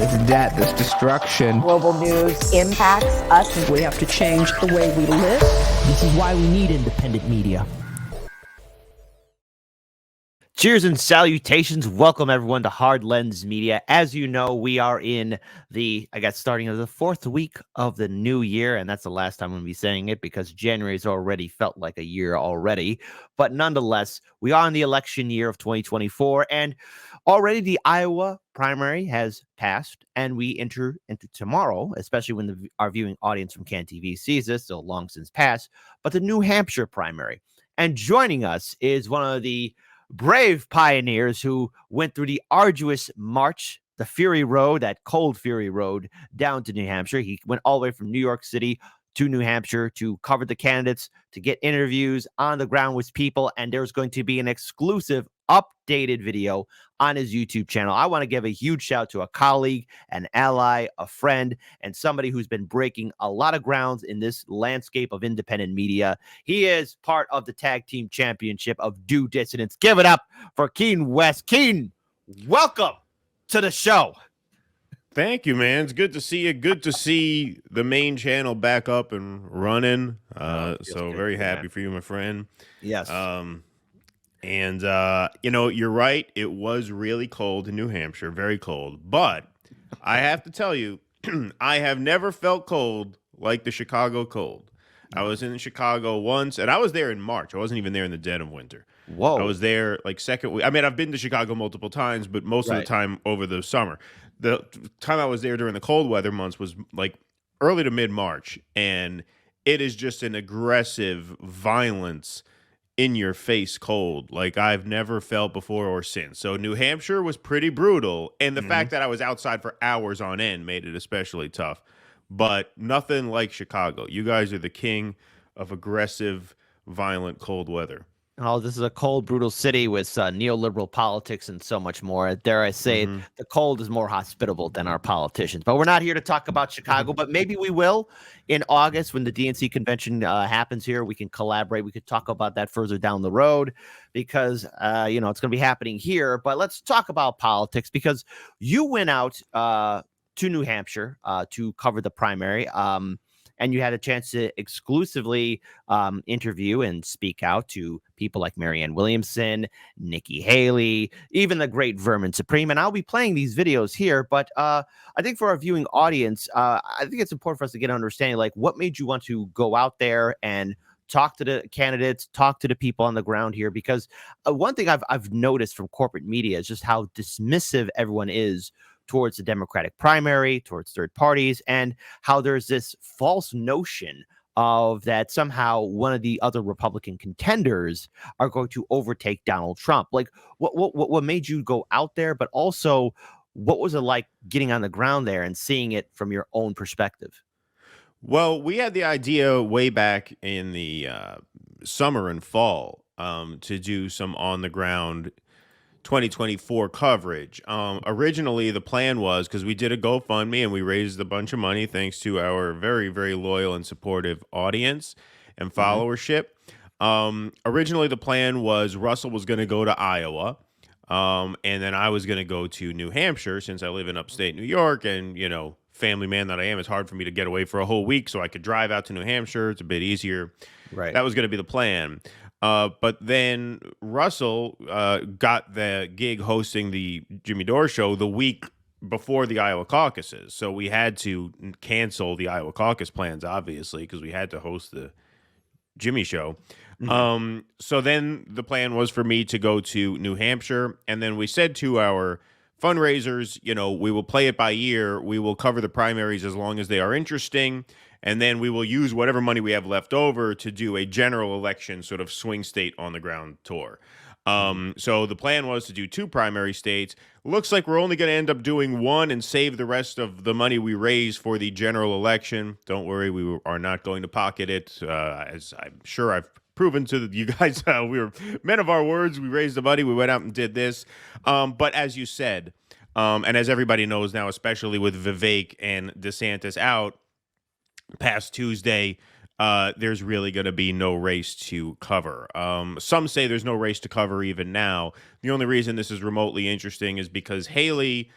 this debt, this destruction. Global news impacts us. We have to change the way we live. This is why we need independent media. Cheers and salutations. Welcome, everyone, to Hard Lens Media. As you know, we are in starting of the fourth week of the new year, and that's the last time I'm going to be saying it because January's already felt like a year already. But nonetheless, we are in the election year of 2024, and already the Iowa primary has passed, and we enter into tomorrow, especially when our viewing audience from Can TV sees this, still long since passed, but the New Hampshire primary. And joining us is one of the brave pioneers who went through the arduous march, the Fury Road, that cold Fury Road, down to New Hampshire. He went all the way from New York City to New Hampshire to cover the candidates, to get interviews on the ground with people, and there's going to be an exclusive updated video on his YouTube channel. I want to give a huge shout to a colleague, an ally, a friend, and somebody who's been breaking a lot of grounds in this landscape of independent media. He is part of the tag team championship of Due Dissidence. Give it up for Keaton West. Keaton, welcome to the show. Thank you, man. It's good to see you. Good to see the main channel back up and running. So very happy for you, my friend. Yes. And you're right. It was really cold in New Hampshire, very cold. But I have to tell you, I have never felt cold like the Chicago cold. I was in Chicago once, and I was there in March. I wasn't even there in the dead of winter. Whoa. I was there like second week. I mean, I've been to Chicago multiple times, but most of the time over the summer. The time I was there during the cold weather months was like early to mid-March, and it is just an aggressive violence in your face cold like I've never felt before or since. So New Hampshire was pretty brutal, and the fact that I was outside for hours on end made it especially tough. But nothing like Chicago. You guys are the king of aggressive, violent, cold weather. Oh, this is a cold, brutal city with neoliberal politics and so much more. Dare I say, the cold is more hospitable than our politicians. But we're not here to talk about Chicago, but maybe we will in August when the DNC convention happens here. We can collaborate. We could talk about that further down the road because, it's going to be happening here. But let's talk about politics because you went out to New Hampshire to cover the primary. And you had a chance to exclusively interview and speak out to people like Marianne, Williamson, Nikki Haley, even the great Vermin Supreme. And I'll be playing these videos here. But I think for our viewing audience, I think it's important for us to get an understanding, like what made you want to go out there and talk to the candidates, talk to the people on the ground here? Because one thing I've noticed from corporate media is just how dismissive everyone is towards the Democratic primary, towards third parties, and how there's this false notion of that somehow one of the other Republican contenders are going to overtake Donald Trump. Like, what made you go out there, but also what was it like getting on the ground there and seeing it from your own perspective? Well, we had the idea way back in the summer and fall to do some on-the-ground 2024 coverage. Originally, the plan was, because we did a GoFundMe and we raised a bunch of money thanks to our very, very loyal and supportive audience and followership. Originally, the plan was Russell was going to go to Iowa, and then I was going to go to New Hampshire since I live in upstate New York, and, family man that I am, it's hard for me to get away for a whole week, so I could drive out to New Hampshire. It's a bit easier. Right. That was going to be the plan. But then Russell got the gig hosting the Jimmy Dore show the week before the Iowa caucuses. So we had to cancel the Iowa caucus plans, obviously, because we had to host the Jimmy show. So then the plan was for me to go to New Hampshire. And then we said to our fundraisers, we will play it by ear. We will cover the primaries as long as they are interesting. And then we will use whatever money we have left over to do a general election sort of swing state on the ground tour. So the plan was to do 2 primary states. Looks like we're only going to end up doing 1 and save the rest of the money we raise for the general election. Don't worry, we are not going to pocket it. As I'm sure I've proven to you guys, we were men of our words. We raised the money. We went out and did this. But as you said, and as everybody knows now, especially with Vivek and DeSantis out, past Tuesday, there's really going to be no race to cover. Some say there's no race to cover even now. The only reason this is remotely interesting is because Haley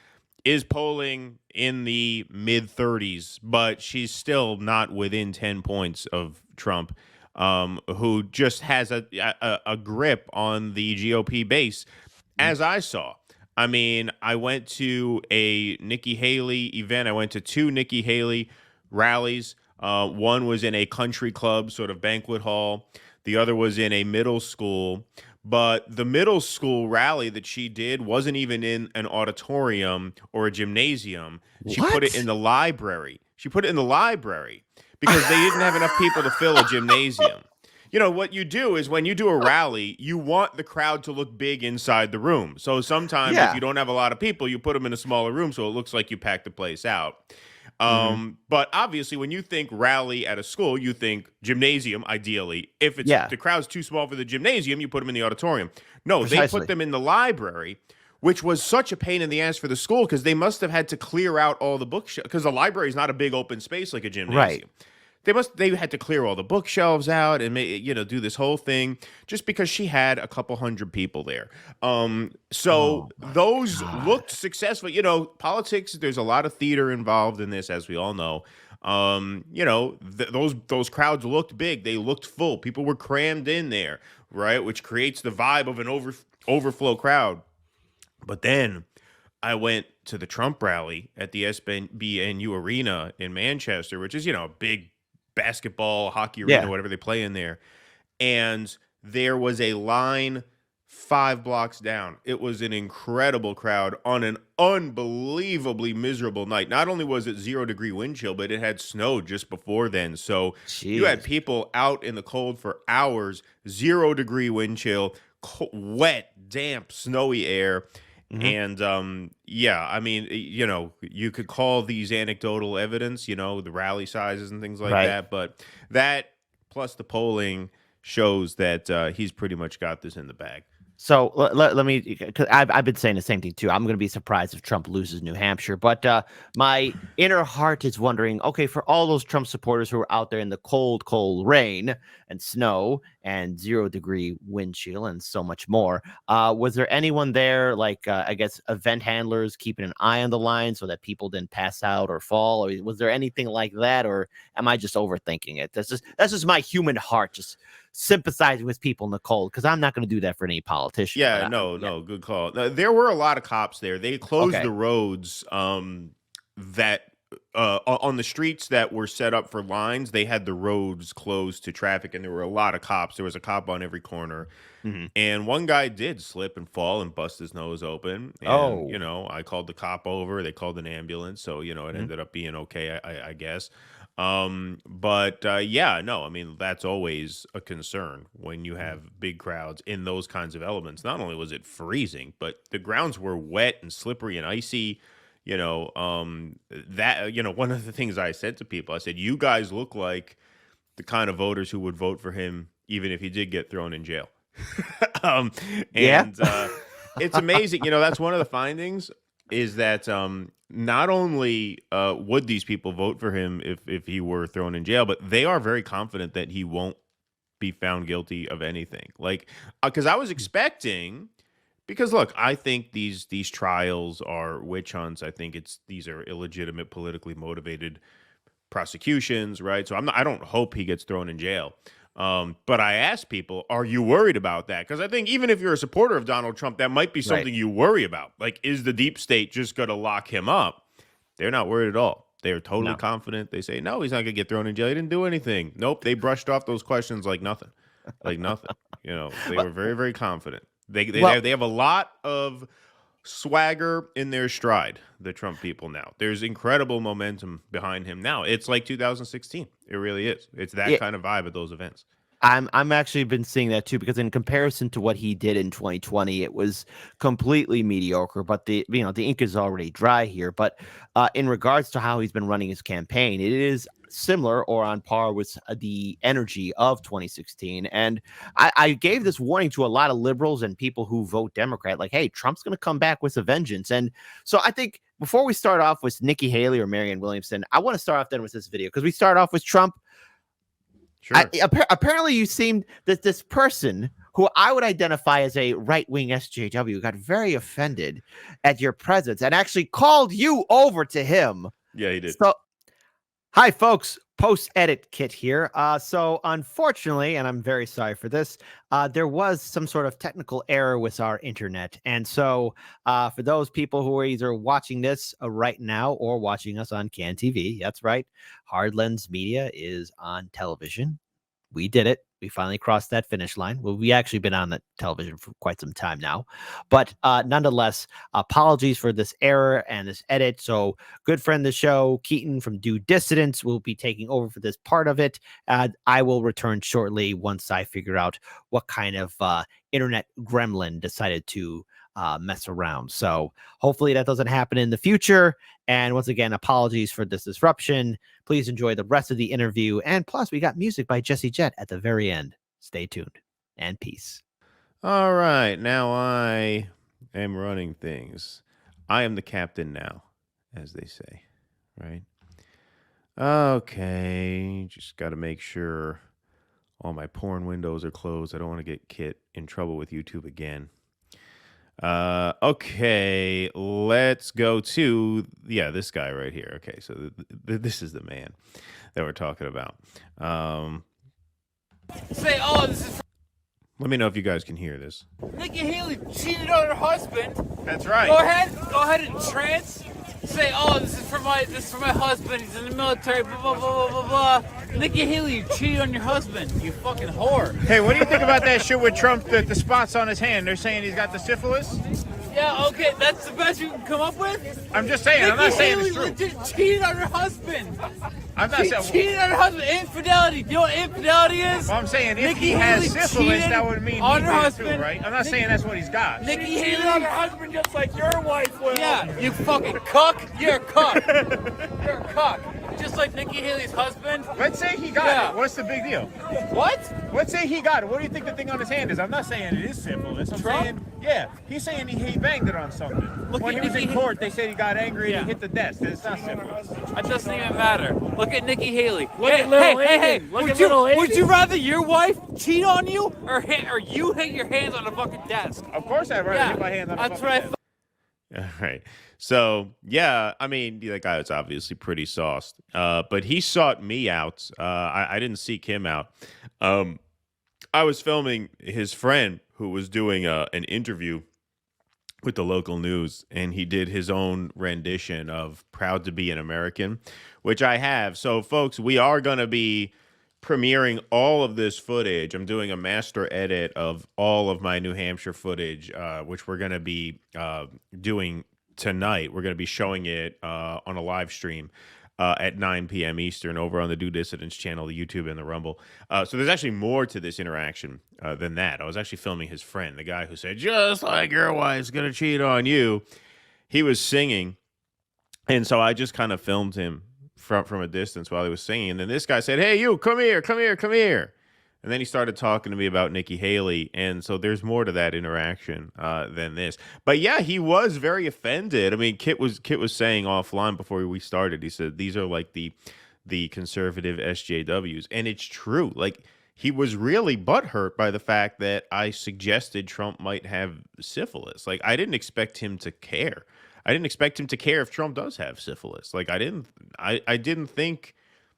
is polling in the mid 30s, but she's still not within 10 points of Trump, who just has a grip on the GOP base, as I saw. I mean, I went to a Nikki Haley event. I went to 2 Nikki Haley rallies. One was in a country club sort of banquet hall. The other was in a middle school. But the middle school rally that she did wasn't even in an auditorium or a gymnasium. She put it in the library. She put it in the library because they didn't have enough people to fill a gymnasium. You know, what you do is when you do a rally, you want the crowd to look big inside the room. So sometimes if you don't have a lot of people, you put them in a smaller room so it looks like you packed the place out. But obviously, when you think rally at a school, you think gymnasium, ideally. If it's the crowd's too small for the gymnasium, you put them in the auditorium. No, they put them in the library, which was such a pain in the ass for the school because they must have had to clear out all the bookshelves because the library is not a big open space like a gymnasium. Right. They had to clear all the bookshelves out and do this whole thing just because she had a couple hundred people there. So those looked successful. You know, politics, there's a lot of theater involved in this, as we all know. Those crowds looked big. They looked full. People were crammed in there, right? Which creates the vibe of an overflow crowd. But then I went to the Trump rally at the SBNU Arena in Manchester, which is, a big basketball, hockey arena, whatever they play in there. And there was a line 5 blocks down. It was an incredible crowd on an unbelievably miserable night. Not only was it 0-degree wind chill, but it had snowed just before then. So you had people out in the cold for hours, 0-degree wind chill, wet, damp, snowy air. And I mean, you could call these anecdotal evidence, the rally sizes and things like that. But that plus the polling shows that he's pretty much got this in the bag. So let me, because I've been saying the same thing too. I'm going to be surprised if Trump loses New Hampshire, but my inner heart is wondering, okay, for all those Trump supporters who are out there in the cold, cold rain and snow and 0-degree wind chill and so much more, was there anyone there, like I guess event handlers keeping an eye on the line so that people didn't pass out or fall? Or was there anything like that, or am I just overthinking it? That's just my human heart just sympathizing with people in the cold, because I'm not going to do that for any politician. Yeah, no, good call. There were a lot of cops there. They closed the roads that on the streets that were set up for lines. They had the roads closed to traffic, and there were a lot of cops. There was a cop on every corner. And one guy did slip and fall and bust his nose open. And, I called the cop over. They called an ambulance. So, it ended up being okay, I guess. I mean, that's always a concern when you have big crowds in those kinds of elements. Not only was it freezing, but the grounds were wet and slippery and icy. One of the things I said to people, I said, you guys look like the kind of voters who would vote for him even if he did get thrown in jail. It's amazing. That's one of the findings is that not only would these people vote for him if he were thrown in jail, but they are very confident that he won't be found guilty of anything. Like, because I was expecting, because look, I think these trials are witch hunts. I think these are illegitimate, politically motivated prosecutions, right? So I don't hope he gets thrown in jail. But I asked people, are you worried about that? Because I think even if you're a supporter of Donald Trump, that might be something you worry about. Like, is the deep state just going to lock him up? They're not worried at all. They're totally confident. They say, no, he's not going to get thrown in jail. He didn't do anything. Nope. They brushed off those questions like nothing. Like nothing. They were very, very confident. They have a lot of swagger in their stride, the Trump people now. There's incredible momentum behind him now. It's like 2016. It really is. It's that kind of vibe at those events. I'm actually been seeing that too, because in comparison to what he did in 2020, it was completely mediocre. But the ink is already dry here. But in regards to how he's been running his campaign, it is similar or on par with the energy of 2016. And I gave this warning to a lot of liberals and people who vote Democrat, like, hey, Trump's going to come back with a vengeance. And so I think before we start off with Nikki Haley or Marianne Williamson, I want to start off then with this video, because we start off with Trump. Sure. Apparently you seemed that this person who I would identify as a right-wing SJW, got very offended at your presence and actually called you over to him. Yeah, he did. So, hi, folks. Post-edit Kit here. So, unfortunately, and I'm very sorry for this, there was some sort of technical error with our internet. And so, for those people who are either watching this right now or watching us on CAN TV, that's right, Hard Lens Media is on television. We did it. We finally crossed that finish line. Well, we actually been on the television for quite some time now, but nonetheless, apologies for this error and this edit. So, good friend of the show, Keaton from Due Dissidence, will be taking over for this part of it. I will return shortly once I figure out what kind of internet gremlin decided to mess around. So, hopefully that doesn't happen in the future. And once again, apologies for this disruption. Please enjoy the rest of the interview. And plus, we got music by Jesse Jett at the very end. Stay tuned and peace. All right. Now I am running things. I am the captain now, as they say, right? Okay. Just got to make sure all my porn windows are closed. I don't want to get Kit in trouble with YouTube again. Okay, let's go to this guy right here. Okay, so this is the man that we're talking about. Say, oh, this is Let me know if you guys can hear this. Nikki Haley cheated on her husband. That's right. Go ahead and trance. Say, oh, this is for my husband. He's in the military. Blah blah blah blah blah blah. Nikki Haley, you cheated on your husband. You fucking whore. Hey, what do you think about that shit with Trump? The spots on his hand. They're saying he's got the syphilis. Yeah, okay, that's the best you can come up with. I'm just saying. I'm not saying it's true. Nikki Haley legit cheated on her husband. I'm not She saying. cheated on her husband. Infidelity. Do you know what infidelity is? Well, I'm saying if Nikki he has Haley syphilis, cheated that would mean on he her did husband. too, right? I'm not saying that's what he's got. Nikki Cheated Haley on her husband just like your wife will. Yeah, you fucking cuck. You're a cuck. You're a cuck. Just like Nikki Haley's husband. Let's say he got it. What's the big deal? What? Let's say he got it. What do you think the thing on his hand is? I'm not saying it is syphilis. I'm Trump? saying, yeah, he's saying he banged it on something. Look When at he was in Nikki- court, they said he got angry Yeah. and he hit the desk. It's not syphilis. It doesn't even matter. Look at Nikki Haley. Look at little Amy. Look at little Amy. Would you rather your wife cheat on you or you hit your hands on the fucking desk? Of course I'd rather hit my hand on the that's fucking what I desk. All right. So, yeah, I mean, that guy was obviously pretty sauced. But he sought me out. I didn't seek him out. I was filming his friend who was doing an interview with the local news, and he did his own rendition of Proud to Be an American, which I have. So, folks, we are going to be premiering all of this footage. I'm doing a master edit of all of my New Hampshire footage, which we're going to be doing tonight. We're going to be showing it on a live stream at 9 p.m. Eastern over on the Due Dissidence channel, the YouTube and the Rumble. So there's actually more to this interaction than that. I was actually filming his friend, the guy who said, just like your wife's going to cheat on you. He was singing, and so I just kind of filmed him from a distance while he was singing. And then this guy said, hey, you, come here, come here, come here. And then he started talking to me about Nikki Haley. And so there's more to that interaction than this. But yeah, he was very offended. I mean, Kit was saying offline before we started, he said, these are like the conservative SJWs. And it's true. Like, he was really butthurt by the fact that I suggested Trump might have syphilis. Like, I didn't expect him to care. I didn't expect him to care if Trump does have syphilis. Like, I didn't think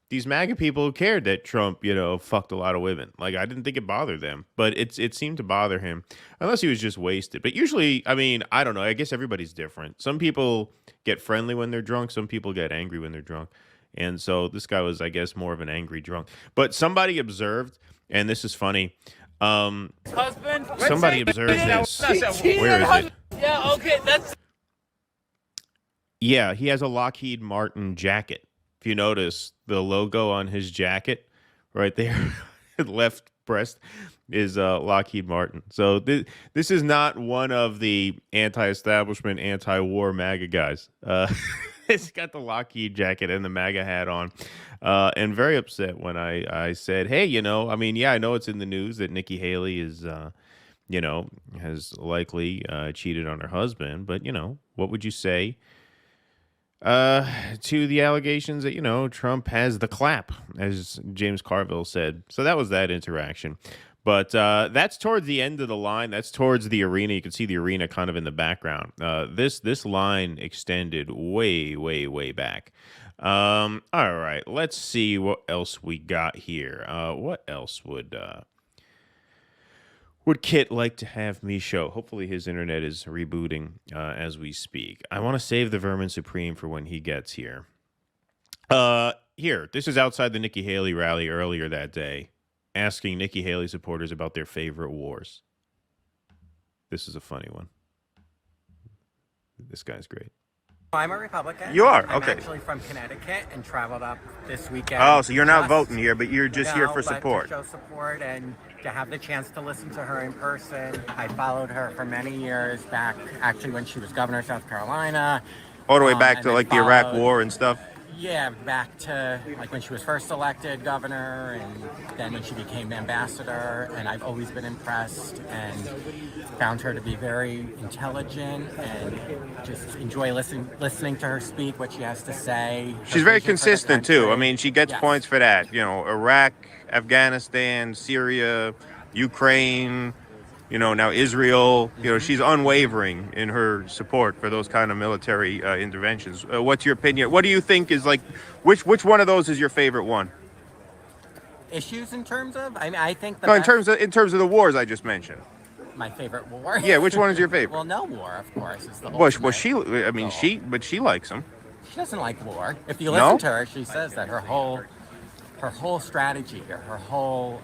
these MAGA people cared that Trump, fucked a lot of women. Like, I didn't think it bothered them, but it seemed to bother him, unless he was just wasted. But usually, I mean, I don't know. I guess everybody's different. Some people get friendly when they're drunk. Some people get angry when they're drunk. And so this guy was, I guess, more of an angry drunk. But somebody observed, and this is funny. Husband. Somebody observed this. Where is it? Yeah, okay, that's. Yeah, he has a Lockheed Martin jacket. If you notice the logo on his jacket right there, left breast is Lockheed Martin. So this is not one of the anti-establishment, anti-war MAGA guys. He's got the Lockheed jacket and the MAGA hat on, and very upset when I said, hey, I mean, yeah, I know it's in the news that Nikki Haley is, has likely cheated on her husband, but, what would you say to the allegations that, Trump has the clap, as James Carville said? So that was that interaction. But that's towards the end of the line. That's towards the arena. You can see the arena kind of in the background. This line extended way, way, way back. All right, let's see what else we got here. What else would Kit like to have me show? Hopefully his internet is rebooting as we speak. I want to save the Vermin Supreme for when he gets here. Here, this is outside the Nikki Haley rally earlier that day, asking Nikki Haley supporters about their favorite wars. This is a funny one. This guy's great. I'm a Republican. You are? I'm okay. actually from Connecticut and traveled up this weekend. Oh, so you're not voting here, but you're just here for support. To show support and to have the chance to listen to her in person. I followed her for many years back, actually, when she was governor of South Carolina. All the way back to like the Iraq War and stuff? Yeah, back to like when she was first elected governor and then when she became ambassador. And I've always been impressed and found her to be very intelligent and just enjoy listening to her speak, what she has to say. She's very consistent too. I mean, she gets points for that. You know, Iraq, Afghanistan, Syria, Ukraine, you know, now Israel. You know, she's unwavering in her support for those kind of military interventions. What's your opinion? What do you think is like, which one of those is your favorite one? Issues in terms of? I mean, I think in terms of the wars I just mentioned. My favorite war? Yeah, which one is your favorite? Well, no war, of course. Is the well, she likes them. She doesn't like war. If you listen to her, she says that her whole strategy, her whole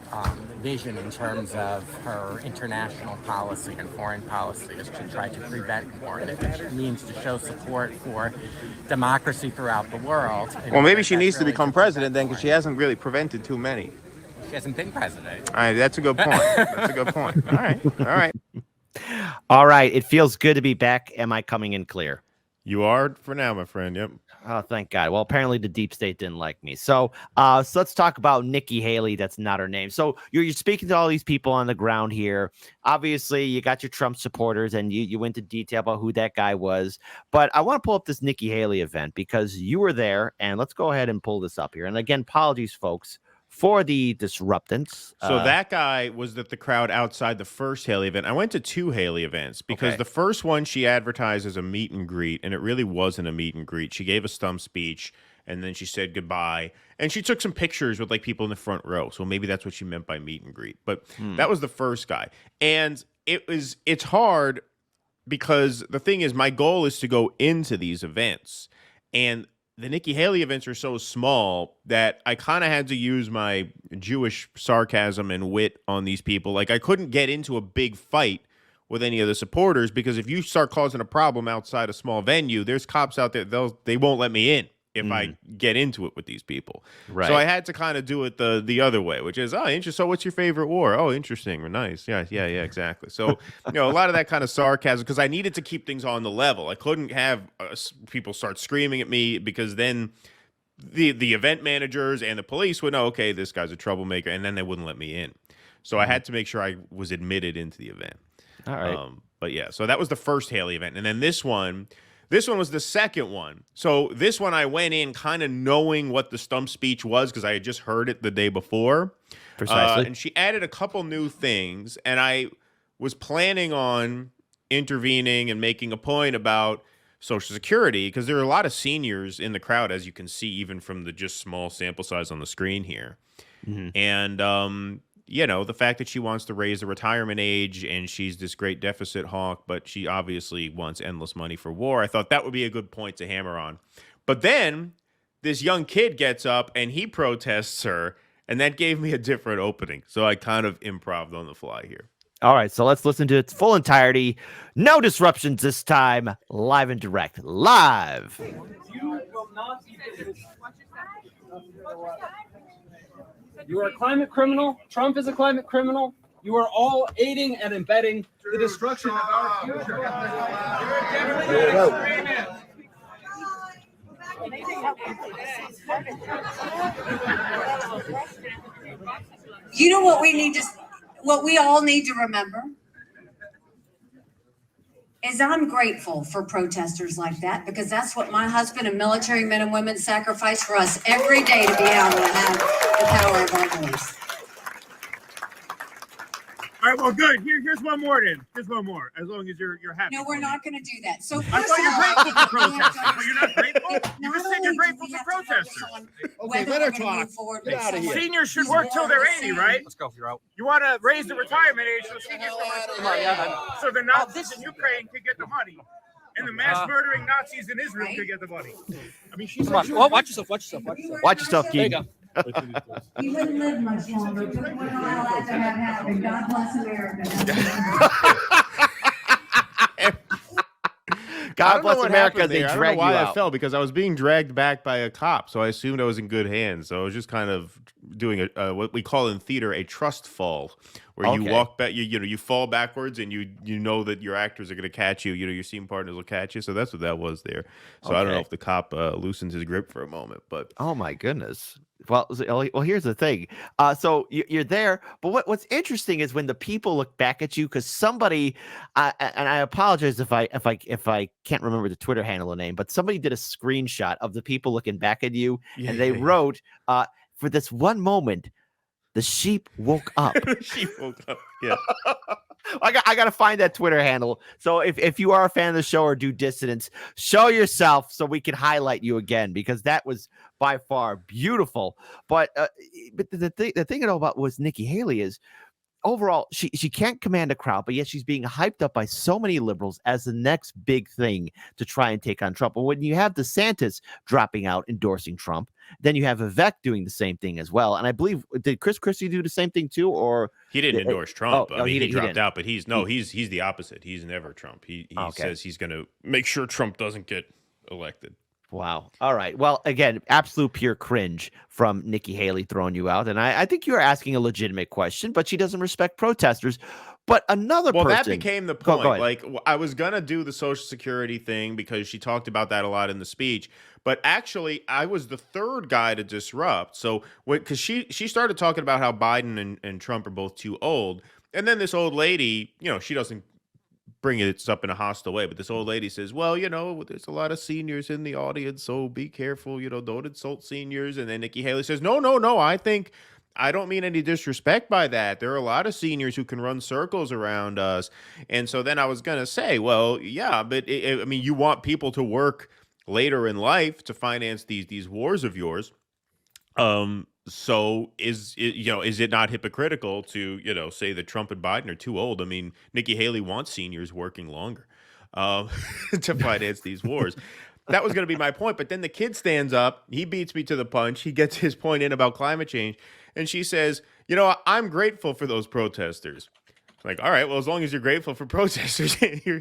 vision in terms of her international policy and foreign policy is to try to prevent war, and it means to show support for democracy throughout the world. Well, maybe she needs to become president then, because she hasn't really prevented too many. She hasn't been president. All right, that's a good point. That's a good point. All right. All right. It feels good to be back. Am I coming in clear? You are for now, my friend. Yep. Oh, thank God. Well, apparently the deep state didn't like me. So let's talk about Nikki Haley. That's not her name. So you're speaking to all these people on the ground here. Obviously, you got your Trump supporters, and you went into detail about who that guy was. But I want to pull up this Nikki Haley event because you were there, and let's go ahead and pull this up here. And again, apologies, folks, for the disruptance. So that guy was at the crowd outside the first Haley event. I went to 2 Haley events because the first one she advertised as a meet and greet, and it really wasn't a meet and greet. She gave a stump speech, and then she said goodbye. And she took some pictures with like people in the front row. So maybe that's what she meant by meet and greet. But that was the first guy. And it's hard because the thing is, my goal is to go into these events. And the Nikki Haley events are so small that I kind of had to use my Jewish sarcasm and wit on these people. Like, I couldn't get into a big fight with any of the supporters because if you start causing a problem outside a small venue, there's cops out there. They won't let me in if I get into it with these people. Right. So I had to kind of do it the other way, which is, oh, interesting. So what's your favorite war? Oh, interesting. Nice. Yeah, exactly. So, you know, a lot of that kind of sarcasm because I needed to keep things on the level. I couldn't have people start screaming at me because then the event managers and the police would know, okay, this guy's a troublemaker, and then they wouldn't let me in. So I had to make sure I was admitted into the event. All right. But yeah, so that was the first Haley event. And then this one was the second one. So this one I went in kind of knowing what the stump speech was because I had just heard it the day before. Precisely. And she added a couple new things. And I was planning on intervening and making a point about Social Security because there are a lot of seniors in the crowd, as you can see, even from the just small sample size on the screen here. And, you know, the fact that she wants to raise the retirement age and she's this great deficit hawk, but she obviously wants endless money for war. I thought that would be a good point to hammer on. But then this young kid gets up and he protests her, and that gave me a different opening. So I kind of improv'd on the fly here. All right, so let's listen to its full entirety. No disruptions this time. Live and direct. Live. You will not be You are a climate criminal. Trump is a climate criminal. You are all aiding and abetting the destruction of our future. You know what we all need to remember is I'm grateful for protesters like that because that's what my husband and military men and women sacrifice for us every day to be able to have the power of our voice. All right, well, good. Here's one more then. Here's one more. As long as you're happy. No, we're not going to do that. So I thought you're grateful for protesters, but you're not grateful. You just said you're grateful for protesters. Okay, let her talk. Get out of here. Seniors should work till they're 80, right? Let's go. You're out. You want to raise the retirement age so seniors can work till they're 80, so the Nazis in Ukraine can get the money, and the mass murdering Nazis in Israel can get the money. I mean, she's like, Watch yourself. Watch yourself, Keaton. You wouldn't live much longer. But we're not allowed to have happen. God bless America. God bless America. They I don't know drag you why I out. fell, because I was being dragged back by a cop, so I assumed I was in good hands. So I was just kind of doing what we call in theater a trust fall, where you walk back, you fall backwards, and you know that your actors are going to catch you. Your scene partners will catch you. So that's what that was there. So I don't know if the cop loosened his grip for a moment, but oh my goodness. Well, here's the thing. So you're there, but what's interesting is when the people look back at you, because somebody, and I apologize if I can't remember the Twitter handle or name, but somebody did a screenshot of the people looking back at you, and they wrote, for this one moment, the sheep woke up. the sheep woke up. Yeah. I got to find that Twitter handle. So if you are a fan of the show or do Dissidents, show yourself so we can highlight you again, because that was by far beautiful. But the thing I know about was Nikki Haley is overall she can't command a crowd, but yet she's being hyped up by so many liberals as the next big thing to try and take on Trump. And when you have DeSantis dropping out endorsing Trump, then you have Vivek doing the same thing as well. And I believe, did Chris Christie do the same thing too, or he didn't endorse Trump? I mean, he dropped out, but he's the opposite. He's never Trump. He says he's going to make sure Trump doesn't get elected. Wow. All right. Well, again, absolute pure cringe from Nikki Haley throwing you out. And I think you're asking a legitimate question, but she doesn't respect protesters. But another person. Well, that became the point. Go ahead. Like, I was going to do the Social Security thing because she talked about that a lot in the speech. But actually, I was the third guy to disrupt. So, because she started talking about how Biden and Trump are both too old. And then this old lady, she doesn't bring it up in a hostile way, but this old lady says, well, there's a lot of seniors in the audience, so be careful, don't insult seniors. And then Nikki Haley says, no, I don't mean any disrespect by that. There are a lot of seniors who can run circles around us. And so then I was going to say, well, yeah, but you want people to work later in life to finance these wars of yours. So is it not hypocritical to, say that Trump and Biden are too old? I mean, Nikki Haley wants seniors working longer to finance these wars. That was going to be my point. But then the kid stands up. He beats me to the punch. He gets his point in about climate change. And she says, I'm grateful for those protesters. Like, all right, well, as long as you're grateful for protesters,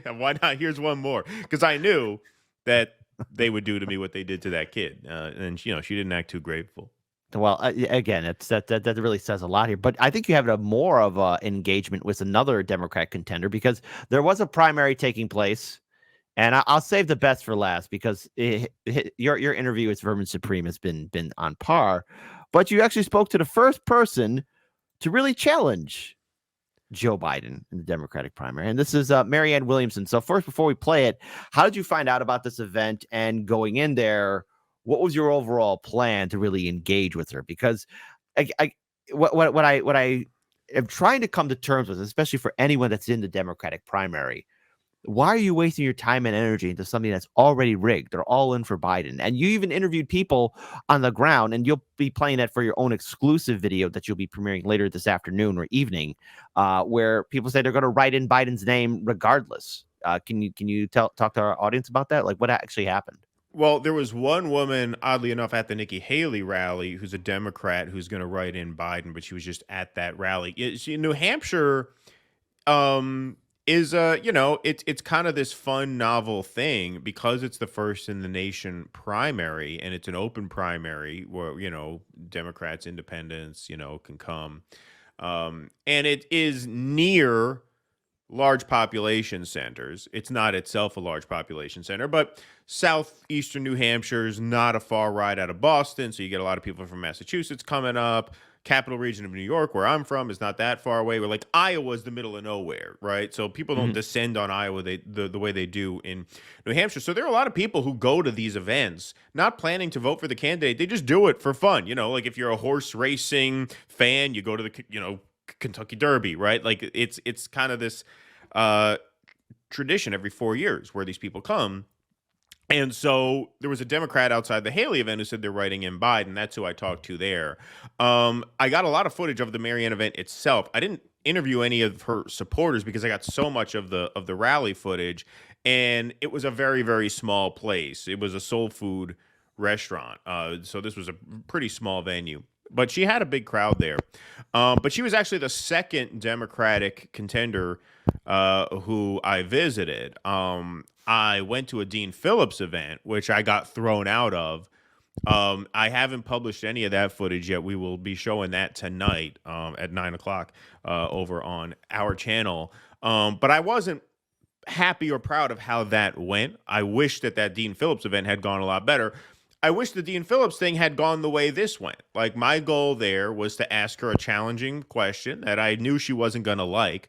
why not? Here's one more. Because I knew that they would do to me what they did to that kid. And, she didn't act too grateful. Well, again, that really says a lot here. But I think you have more of a engagement with another Democrat contender, because there was a primary taking place, and I'll save the best for last, because your interview with Vermin Supreme has been on par. But you actually spoke to the first person to really challenge Joe Biden in the Democratic primary, and this is Marianne Williamson. So first, before we play it, how did you find out about this event, and going in there, what was your overall plan to really engage with her? Because what I am trying to come to terms with, especially for anyone that's in the Democratic primary, why are you wasting your time and energy into something that's already rigged? They're all in for Biden. And you even interviewed people on the ground, and you'll be playing that for your own exclusive video that you'll be premiering later this afternoon or evening, where people say they're going to write in Biden's name regardless. Can you talk to our audience about that? Like, what actually happened? Well, there was one woman, oddly enough, at the Nikki Haley rally, who's a Democrat, who's going to write in Biden, but she was just at that rally. New Hampshire is it's kind of this fun, novel thing, because it's the first in the nation primary, and it's an open primary where Democrats, independents can come, and it is near large population centers. It's not itself a large population center, but southeastern New Hampshire is not a far ride out of Boston, so you get a lot of people from Massachusetts coming up. Capital region of New York, where I'm from, is not that far away. We're like, Iowa's the middle of nowhere, right? So people don't descend on Iowa the way they do in New Hampshire. So there are a lot of people who go to these events not planning to vote for the candidate. They just do it for fun. Like if you're a horse racing fan, you go to the Kentucky Derby, right? Like it's kind of this tradition every 4 years where these people come. And so there was a Democrat outside the Haley event who said they're writing in Biden. That's who I talked to there. I got a lot of footage of the Marianne event itself. I didn't interview any of her supporters because I got so much of the rally footage, and it was a very, very small place. It was a soul food restaurant. So this was a pretty small venue. But she had a big crowd there. But she was actually the second Democratic contender who I visited. I went to a Dean Phillips event, which I got thrown out of. I haven't published any of that footage yet. We will be showing that tonight at 9 o'clock over on our channel. But I wasn't happy or proud of how that went. I wish that Dean Phillips event had gone a lot better. I wish the Dean Phillips thing had gone the way this went. Like, my goal there was to ask her a challenging question that I knew she wasn't going to like.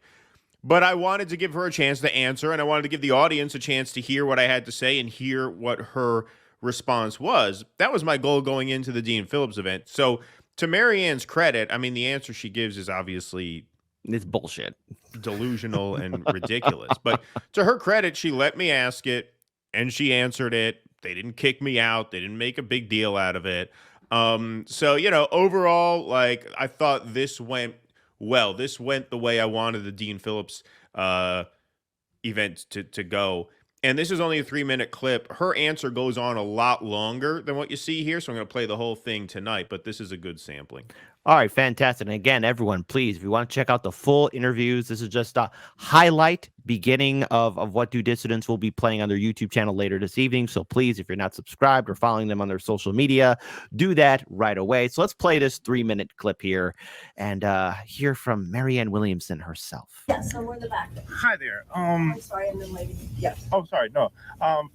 But I wanted to give her a chance to answer, and I wanted to give the audience a chance to hear what I had to say and hear what her response was. That was my goal going into the Dean Phillips event. So, to Marianne's credit, I mean, the answer she gives is obviously... it's bullshit. Delusional and ridiculous. But to her credit, she let me ask it, and she answered it. They didn't kick me out. They didn't make a big deal out of it. So, overall, like, I thought this went well. This went the way I wanted the Dean Phillips event to go. And this is only a 3-minute clip. Her answer goes on a lot longer than what you see here, so I'm going to play the whole thing tonight, but this is a good sampling. All right, fantastic. And again, everyone, please, if you want to check out the full interviews, this is just a highlight beginning of what Do Dissidents will be playing on their YouTube channel later this evening. So please, if you're not subscribed or following them on their social media, do that right away. So let's play this 3-minute clip here and hear from Marianne Williamson herself. Yeah, so we're in the back. Hi there. I'm sorry, and then lady. Yes. Oh, sorry. No.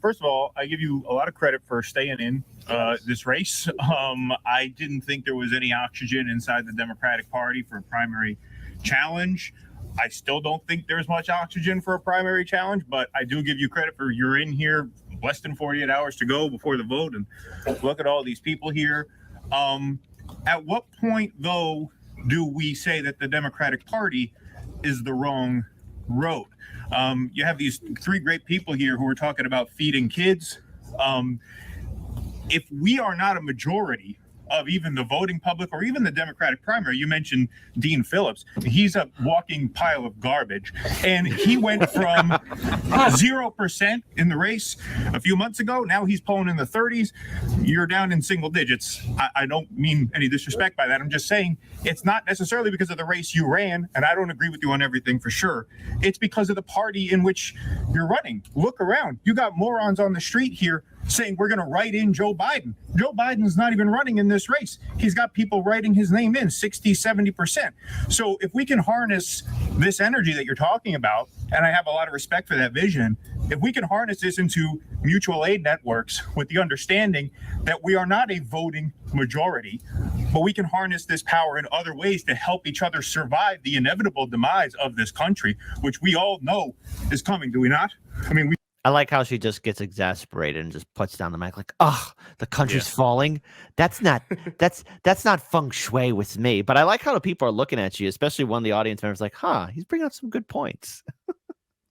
First of all, I give you a lot of credit for staying in this race. I didn't think there was any oxygen inside the Democratic Party for a primary challenge. I still don't think there's much oxygen for a primary challenge, but I do give you credit for you're in here less than 48 hours to go before the vote, and look at all these people here. At what point, though, do we say that the Democratic Party is the wrong road? You have these 3 great people here who are talking about feeding kids. If we are not a majority of even the voting public or even the Democratic primary, you mentioned Dean Phillips, he's a walking pile of garbage. And he went from 0% in the race a few months ago. Now he's polling in the 30s. You're down in single digits. I don't mean any disrespect by that. I'm just saying it's not necessarily because of the race you ran, and I don't agree with you on everything for sure. It's because of the party in which you're running. Look around. You got morons on the street here saying we're going to write in Joe Biden. Joe Biden's not even running in this race. He's got people writing his name in 60, 70%. So if we can harness this energy that you're talking about, and I have a lot of respect for that vision, if we can harness this into mutual aid networks with the understanding that we are not a voting majority, but we can harness this power in other ways to help each other survive the inevitable demise of this country, which we all know is coming, do we not? I mean, I like how she just gets exasperated and just puts down the mic like, "Oh, the country's falling." That's not feng shui with me. But I like how the people are looking at you, especially one of the audience members like, "Huh, he's bringing up some good points."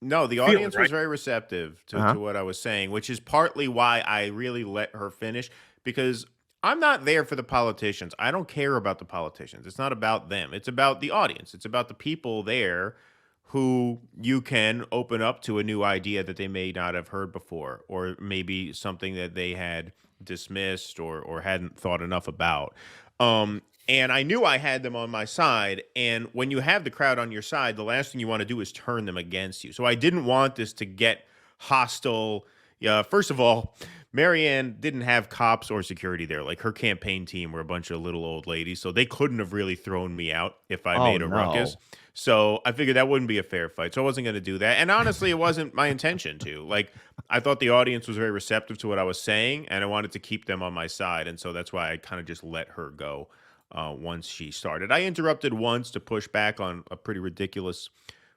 No, the audience was very receptive to what I was saying, which is partly why I really let her finish, because I'm not there for the politicians. I don't care about the politicians. It's not about them. It's about the audience. It's about the people there who you can open up to a new idea that they may not have heard before, or maybe something that they had dismissed or hadn't thought enough about. And I knew I had them on my side. And when you have the crowd on your side, the last thing you want to do is turn them against you. So I didn't want this to get hostile. First of all, Marianne didn't have cops or security there. Like, her campaign team were a bunch of little old ladies, so they couldn't have really thrown me out if I made a ruckus. So I figured that wouldn't be a fair fight. So I wasn't going to do that. And honestly, it wasn't my intention to. Like, I thought the audience was very receptive to what I was saying, and I wanted to keep them on my side. And so that's why I kind of just let her go once she started. I interrupted once to push back on a pretty ridiculous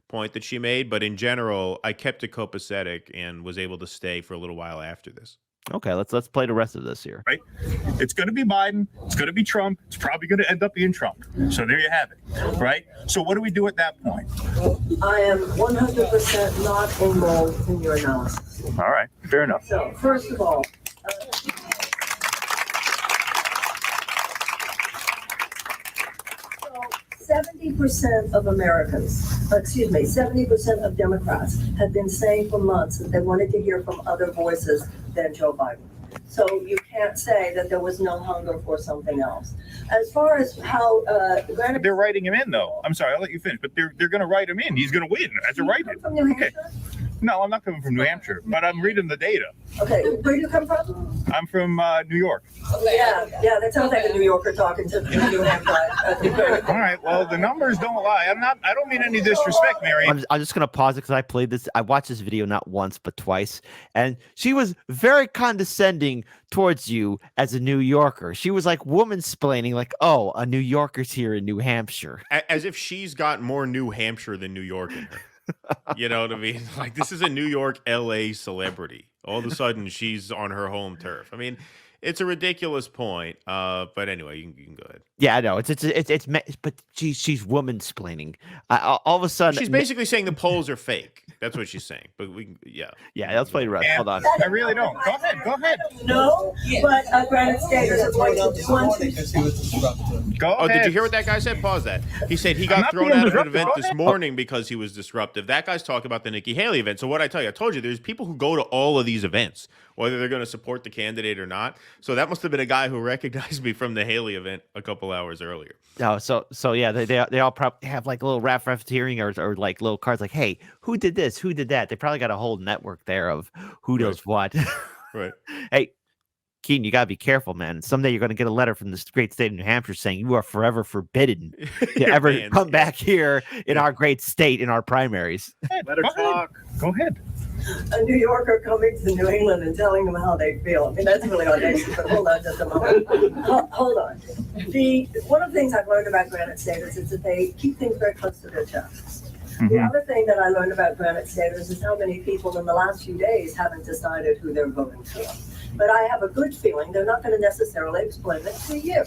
point that she made. But in general, I kept it copacetic and was able to stay for a little while after this. Okay, let's play the rest of this here. Right? It's going to be Biden. It's going to be Trump. It's probably going to end up being Trump. So there you have it. Right? So what do we do at that point? I am 100% not involved in your analysis. All right. Fair enough. So, first of all, 70% of Americans, 70% of Democrats have been saying for months that they wanted to hear from other voices than Joe Biden. So you can't say that there was no hunger for something else. As far as how they're writing him in, though. I'm sorry, I'll let you finish, but they're going to write him in. He's going to win as a write-in. From New Hampshire? No, I'm not coming from New Hampshire, but I'm reading the data. Okay, where do you come from? I'm from New York. Yeah, that sounds like a New Yorker talking to the New Hampshire. All right, well, the numbers don't lie. I don't mean any disrespect, Mary. I'm just gonna pause it because I watched this video not once but twice, and she was very condescending towards you as a New Yorker. She was like woman-splaining, like, "Oh, a New Yorker's here in New Hampshire," as if she's got more New Hampshire than New York in her. You know what I mean? Like, this is a New York, LA celebrity. All of a sudden, she's on her home turf. I mean, it's a ridiculous point. But anyway, you can go ahead. Yeah, I know. But she's woman-splaining. All of a sudden, she's basically saying the polls are fake. That's what she's saying. But yeah. Let's play the rest. Hold on. I really don't. Go ahead. No, but granted staters are going to want to. Go ahead. Did you hear what that guy said? Pause that. He said he got thrown out of an event this morning because he was disruptive. That guy's talking about the Nikki Haley event. So what I told you, there's people who go to all of these events, whether they're going to support the candidate or not. So that must have been a guy who recognized me from the Haley event a couple hours earlier. Oh, so yeah, they all probably have like a little rafteering or like little cards like, hey, who did this? Who did that? They probably got a whole network there of who does what. Right. Hey, Keaton, you got to be careful, man. Someday you're going to get a letter from this great state of New Hampshire saying you are forever forbidden to ever come back here in our great state in our primaries. Let her talk. Go ahead. A New Yorker coming to New England and telling them how they feel. I mean, that's really audacious, but hold on just a moment. Hold on. One of the things I've learned about Granite Staters is that they keep things very close to their chests. The other thing that I learned about Granite Staters is how many people in the last few days haven't decided who they're voting for. But I have a good feeling they're not going to necessarily explain it to you.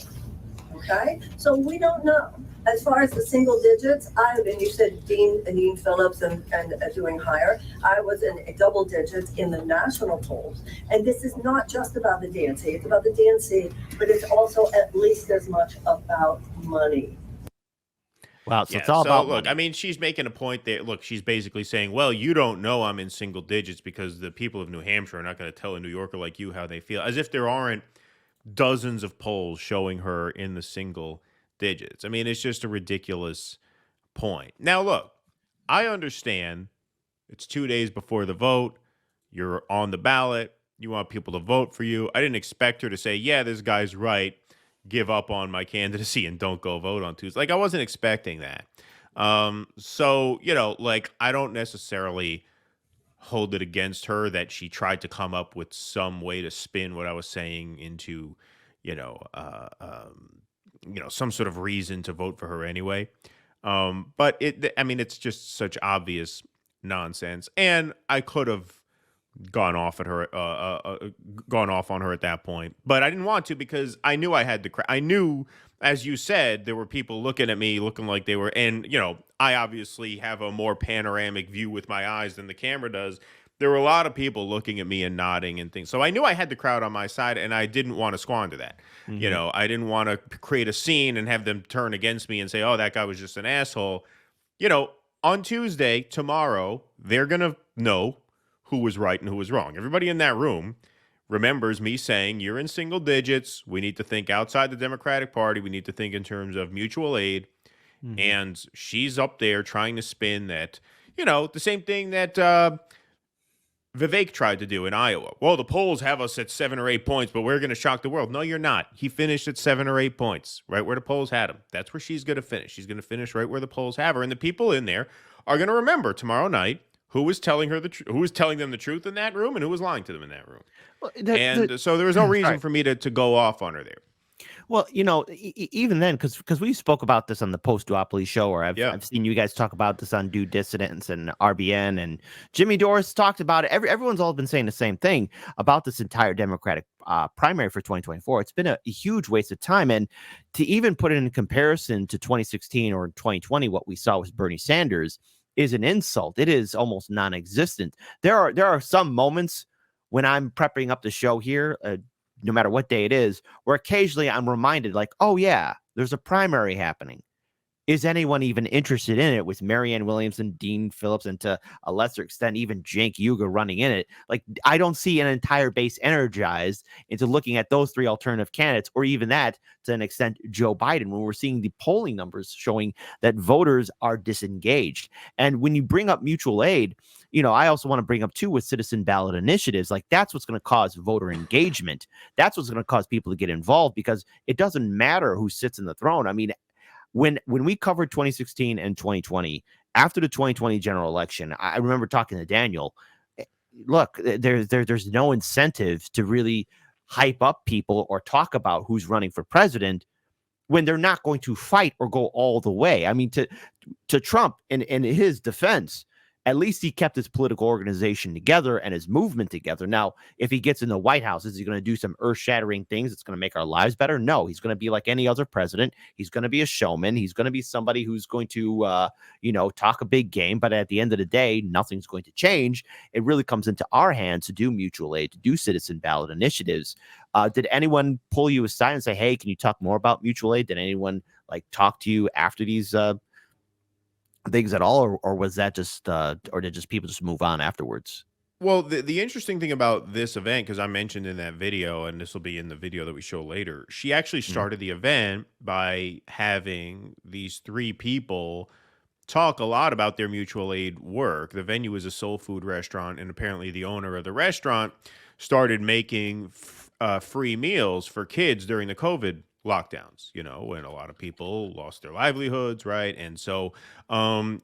Okay? So we don't know. As far as the single digits, and you said Dean Phillips and doing higher, I was in double digits in the national polls. And this is not just about the DNC. It's about the DNC, but it's also at least as much about money. Wow, so it's all about look, money. I mean, she's making a point there. Look, she's basically saying, well, you don't know I'm in single digits because the people of New Hampshire are not going to tell a New Yorker like you how they feel, as if there aren't dozens of polls showing her in the single digits. I mean, it's just a ridiculous point. Now, look, I understand it's 2 days before the vote. You're on the ballot. You want people to vote for you. I didn't expect her to say, yeah, this guy's right. Give up on my candidacy and don't go vote on Tuesday. Like, I wasn't expecting that. So, like, I don't necessarily hold it against her that she tried to come up with some way to spin what I was saying into, some sort of reason to vote for her anyway. But it's just such obvious nonsense. And I could have gone off on her at that point, but I didn't want to because I knew I had to. I knew, as you said, there were people looking at me, looking like they were, and I obviously have a more panoramic view with my eyes than the camera does. There were a lot of people looking at me and nodding and things, so I knew I had the crowd on my side, and I didn't want to squander that. Mm-hmm. I didn't want to create a scene and have them turn against me and say, "Oh, that guy was just an asshole." On Tuesday, tomorrow, they're gonna know who was right and who was wrong. Everybody in that room remembers me saying, you're in single digits. We need to think outside the Democratic Party. We need to think in terms of mutual aid. Mm-hmm. And she's up there trying to spin that, the same thing that Vivek tried to do in Iowa. Well, the polls have us at 7 or 8 points, but we're going to shock the world. No, you're not. He finished at 7 or 8 points, right where the polls had him. That's where she's going to finish. She's going to finish right where the polls have her. And the people in there are going to remember tomorrow night who was telling her who was telling them the truth in that room and who was lying to them in that room. So there was no reason for me to go off on her there. Well, even then, because we spoke about this on the post-duopoly show, or I've seen you guys talk about this on Due Dissidents and RBN, and Jimmy Dores talked about it. Everyone's all been saying the same thing about this entire Democratic primary for 2024. It's been a huge waste of time, and to even put it in comparison to 2016 or 2020, what we saw with Bernie Sanders is an insult. It is almost non-existent. There are some moments when I'm prepping up the show here, no matter what day it is, where occasionally I'm reminded, like, oh yeah, there's a primary happening. Is anyone even interested in it, with Marianne Williamson, Dean Phillips, and to a lesser extent, even Cenk Uygur running in it? Like, I don't see an entire base energized into looking at those three alternative candidates, or even that, to an extent, Joe Biden, when we're seeing the polling numbers showing that voters are disengaged. And when you bring up mutual aid, I also want to bring up too, with citizen ballot initiatives, like that's what's going to cause voter engagement. That's what's going to cause people to get involved, because it doesn't matter who sits in the throne. I mean, when we covered 2016 and 2020, after the 2020 general election, I remember talking to Daniel. Look, there's no incentive to really hype up people or talk about who's running for president when they're not going to fight or go all the way. I mean, to Trump, in his defense, at least he kept his political organization together and his movement together. Now, if he gets in the White House, is he going to do some earth-shattering things that's going to make our lives better? No, he's going to be like any other president. He's going to be a showman. He's going to be somebody who's going to, talk a big game. But at the end of the day, nothing's going to change. It really comes into our hands to do mutual aid, to do citizen ballot initiatives. Did anyone pull you aside and say, hey, can you talk more about mutual aid? Did anyone talk to you after these things at all, or was that just or did just people just move on afterwards? Well, the interesting thing about this event, because I mentioned in that video, and this will be in the video that we show later, she actually started the event by having these three people talk a lot about their mutual aid work. The venue is a soul food restaurant, and apparently the owner of the restaurant started making free meals for kids during the COVID lockdowns, and a lot of people lost their livelihoods, right? And so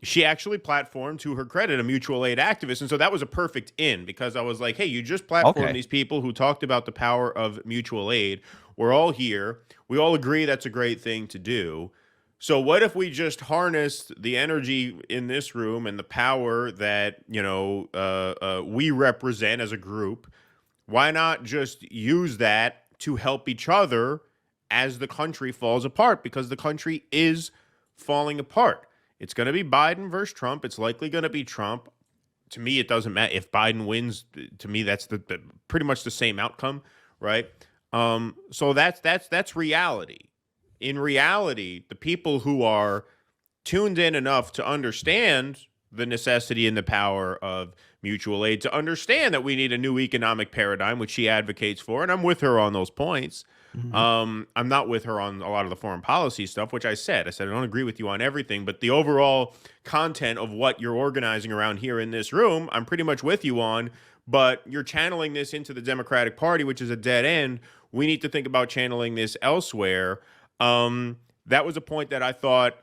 she actually platformed, to her credit, a mutual aid activist. And so that was a perfect in, because I was like, hey, you just platformed these people who talked about the power of mutual aid. We're all here. We all agree that's a great thing to do. So what if we just harnessed the energy in this room and the power that, we represent as a group? Why not just use that to help each other as the country falls apart? Because the country is falling apart. It's going to be Biden versus Trump. It's likely going to be Trump. To me, it doesn't matter if Biden wins. To me, that's the pretty much the same outcome, right? So that's reality. In reality, the people who are tuned in enough to understand the necessity and the power of mutual aid, to understand that we need a new economic paradigm, which she advocates for, and I'm with her on those points. I'm not with her on a lot of the foreign policy stuff, which I said I don't agree with you on everything, but the overall content of what you're organizing around here in this room, I'm pretty much with you on. But you're channeling this into the Democratic Party, which is a dead end. We need to think about channeling this elsewhere. That was a point that I thought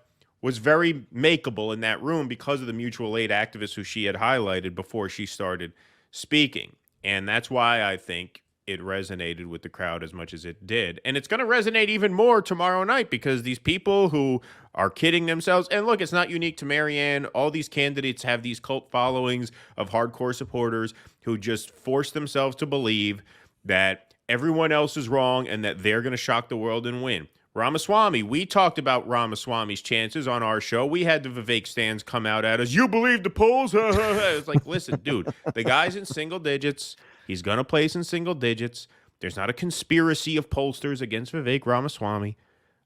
was very makeable in that room because of the mutual aid activists who she had highlighted before she started speaking. And that's why I think it resonated with the crowd as much as it did. And it's going to resonate even more tomorrow night, because these people who are kidding themselves, and look, it's not unique to Marianne. All these candidates have these cult followings of hardcore supporters who just force themselves to believe that everyone else is wrong and that they're going to shock the world and win. Ramaswamy, we talked about Ramaswamy's chances on our show. We had the Vivek stands come out at us. You believe the polls? It's like, listen, dude, the guy's in single digits. He's going to place in single digits. There's not a conspiracy of pollsters against Vivek Ramaswamy.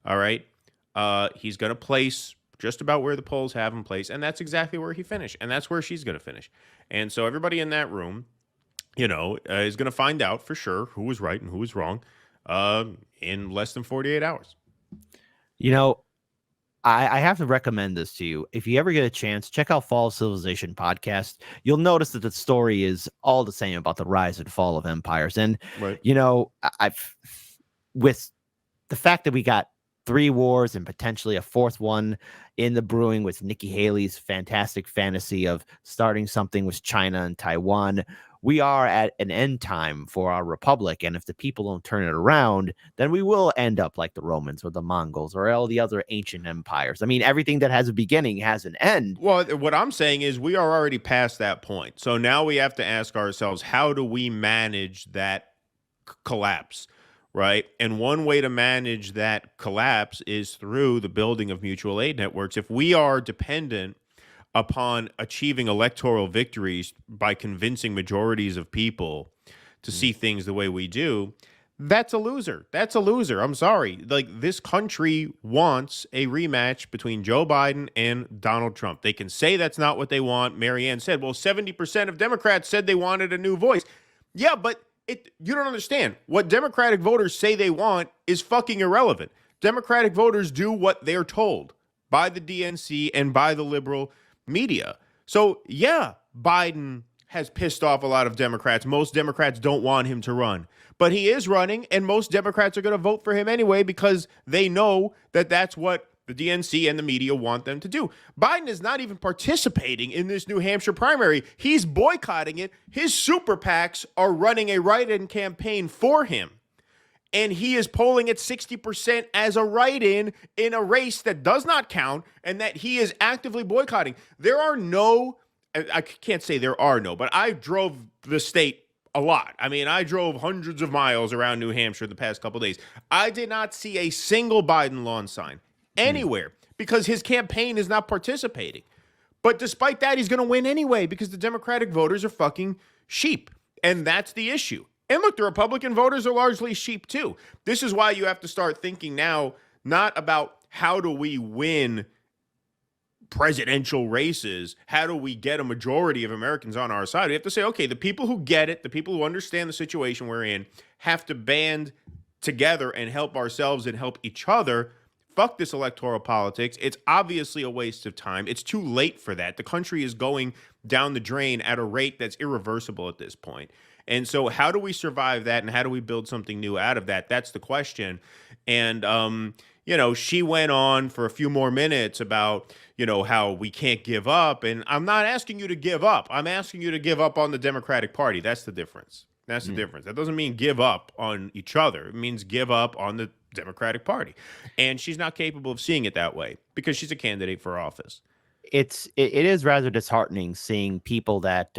All right. He's going to place just about where the polls have him placed. And that's exactly where he finished. And that's where she's going to finish. And so everybody in that room, is going to find out for sure who was right and who was wrong in less than 48 hours. I have to recommend this to you. If you ever get a chance, check out Fall of Civilization podcast. You'll notice that the story is all the same about the rise and fall of empires. And, right. I've with the fact that we got 3 wars and potentially a 4th one in the brewing with Nikki Haley's fantastic fantasy of starting something with China and Taiwan, we are at an end time for our republic. And if the people don't turn it around, then we will end up like the Romans or the Mongols or all the other ancient empires. I mean, everything that has a beginning has an end. Well, what I'm saying is we are already past that point. So now we have to ask ourselves, how do we manage that collapse? Right. And one way to manage that collapse is through the building of mutual aid networks. If we are dependent upon achieving electoral victories by convincing majorities of people to see things the way we do, that's a loser. That's a loser. I'm sorry. Like, this country wants a rematch between Joe Biden and Donald Trump. They can say that's not what they want. Marianne said, well, 70% of Democrats said they wanted a new voice. Yeah, but you don't understand. What Democratic voters say they want is fucking irrelevant. Democratic voters do what they're told by the DNC and by the liberal media. So, yeah, Biden has pissed off a lot of Democrats. Most Democrats don't want him to run. But he is running, and most Democrats are going to vote for him anyway because they know that that's what the DNC and the media want them to do. Biden is not even participating in this New Hampshire primary. He's boycotting it. His super PACs are running a write-in campaign for him. And he is polling at 60% as a write-in in a race that does not count and that he is actively boycotting. There are no, I can't say there are no, but I drove the state a lot. I mean, I drove hundreds of miles around New Hampshire the past couple of days. I did not see a single Biden lawn sign anywhere because his campaign is not participating. But despite that, he's going to win anyway because the Democratic voters are fucking sheep. And that's the issue. And look, the Republican voters are largely sheep too. This is why you have to start thinking now, not about how do we win presidential races, how do we get a majority of Americans on our side. We have to say, okay, the people who get it, the people who understand the situation we're in, have to band together and help ourselves and help each other. Fuck this electoral politics. It's obviously a waste of time. It's too late for that. The country is going down the drain at a rate that's irreversible at this point. And so how do we survive that, and how do we build something new out of that? That's the question. And, she went on for a few more minutes about, how we can't give up. And I'm not asking you to give up. I'm asking you to give up on the Democratic Party. That's the difference. That's the difference. That doesn't mean give up on each other. It means give up on the Democratic Party. And she's not capable of seeing it that way because she's a candidate for office. It is rather disheartening seeing people that,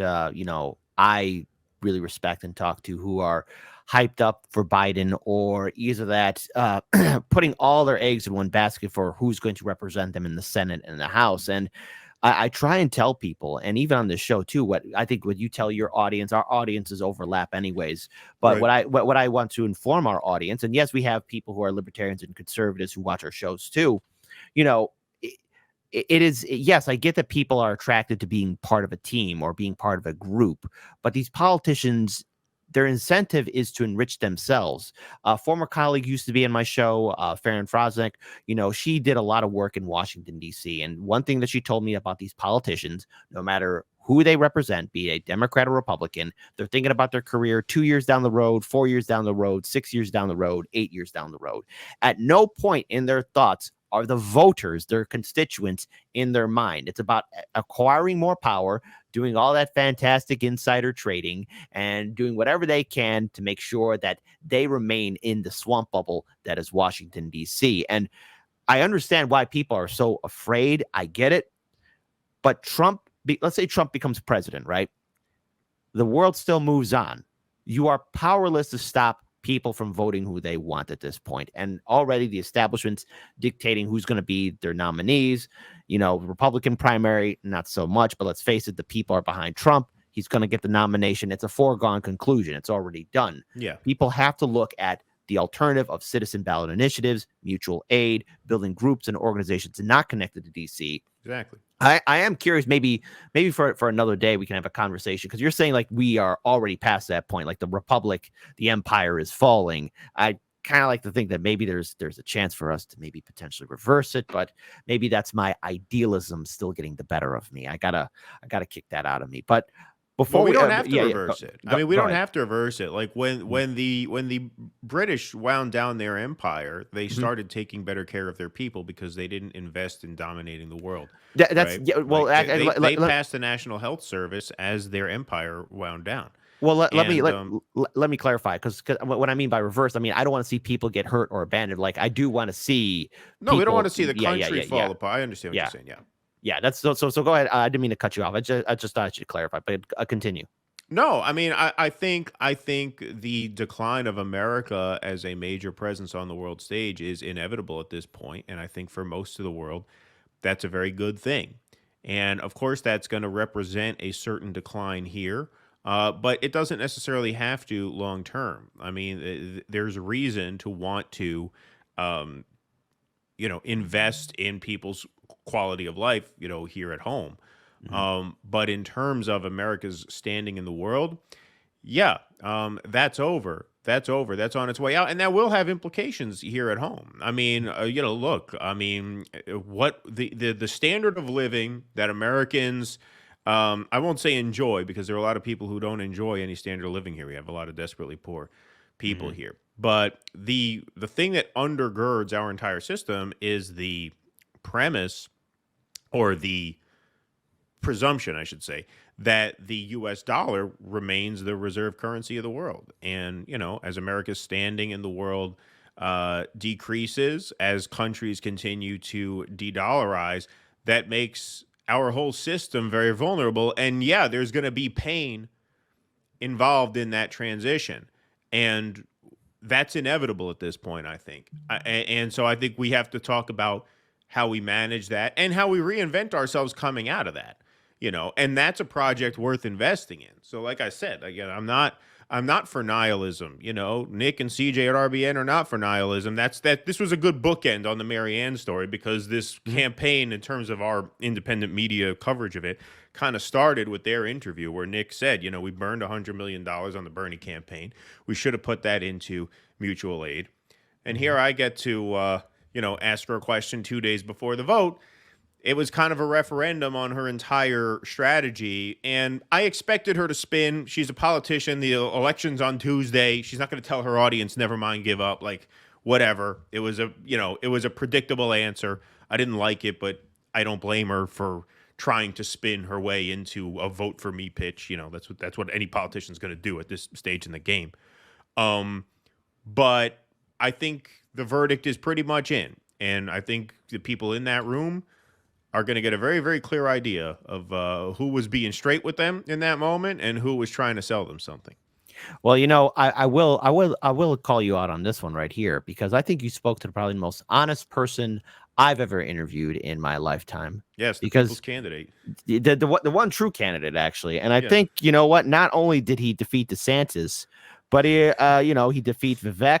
I really respect and talk to who are hyped up for Biden, or either that putting all their eggs in one basket for who's going to represent them in the Senate and the House. And I try and tell people, and even on this show too, what I think what you tell your audience, our audiences overlap anyways. But Right. what I want to inform our audience, and yes, we have people who are libertarians and conservatives who watch our shows too. It is, yes, I get that people are attracted to being part of a team or being part of a group, but these politicians, their incentive is to enrich themselves. A former colleague used to be in my show, Farron Froznick. She did a lot of work in Washington, D.C. And one thing that she told me about these politicians, no matter who they represent, be it a Democrat or Republican, they're thinking about their career 2 years down the road, 4 years down the road, 6 years down the road, 8 years down the road. At no point in their thoughts are the voters, their constituents, in their mind. It's about acquiring more power, doing all that fantastic insider trading, and doing whatever they can to make sure that they remain in the swamp bubble that is Washington, D.C. And I understand why people are so afraid. I get it. But let's say Trump becomes president, right? The world still moves on. You are powerless to stop people from voting who they want at this point. And already the establishment's dictating who's going to be their nominees. Republican primary, not so much, but let's face it, the people are behind Trump. He's going to get the nomination. It's a foregone conclusion. It's already done. Yeah. People have to look at the alternative of citizen ballot initiatives, mutual aid, building groups and organizations not connected to DC. Exactly. I am curious, maybe for another day we can have a conversation, because you're saying like we are already past that point, like the republic, the empire is falling. I kind of like to think that maybe there's a chance for us to maybe potentially reverse it, but maybe that's my idealism still getting the better of me. I gotta kick that out of me. But before we don't have to reverse it. I mean, we don't ahead. have to reverse it. Like when the British wound down their empire, they started taking better care of their people because they didn't invest in dominating the world. That's right? yeah. Well, Like, they passed the National Health Service as their empire wound down. Well, let me clarify, because what I mean by reverse, I mean I don't want to see people get hurt or abandoned. Like I do want to see. No, we don't want to see the country fall apart. I understand what you're saying. Yeah. That's so. Go ahead. I didn't mean to cut you off. I just thought I should clarify, but continue. No, I mean I think the decline of America as a major presence on the world stage is inevitable at this point, and I think for most of the world, that's a very good thing. And of course, that's going to represent a certain decline here. But it doesn't necessarily have to long term. I mean, there's a reason to want to, invest in people's quality of life, here at home. But in terms of America's standing in the world, that's over. That's over. That's on its way out, and that will have implications here at home. I mean, look. I mean, what the standard of living that Americans. I won't say enjoy, because there are a lot of people who don't enjoy any standard of living here. We have a lot of desperately poor people here. But the thing that undergirds our entire system is the premise, or the presumption, I should say, that the U.S. dollar remains the reserve currency of the world. And, as America's standing in the world decreases, as countries continue to de-dollarize, that makes our whole system very vulnerable. And there's going to be pain involved in that transition. And that's inevitable at this point, I think. And so I think we have to talk about how we manage that and how we reinvent ourselves coming out of that, and that's a project worth investing in. So like I said, again, I'm not for nihilism. Nick and CJ at RBN are not for nihilism. This was a good bookend on the Marianne story, because this campaign, in terms of our independent media coverage of it, kind of started with their interview where Nick said, we burned $100 million on the Bernie campaign. We should have put that into mutual aid. And here I get to, ask her a question 2 days before the vote. It was kind of a referendum on her entire strategy, and I expected her to spin. She's a politician. The election's on Tuesday. She's not going to tell her audience, never mind, give up, like whatever. It was a predictable answer. I didn't like it, but I don't blame her for trying to spin her way into a vote for me pitch. That's what any politician's going to do at this stage in the game. But I think the verdict is pretty much in, and I think the people in that room are going to get a very, very clear idea of who was being straight with them in that moment and who was trying to sell them something. Well, I will call you out on this one right here, because I think you spoke to probably the most honest person I've ever interviewed in my lifetime. Yes, the because people's candidate, the one true candidate, actually. And I think, what, not only did he defeat DeSantis, but he defeat Vivek,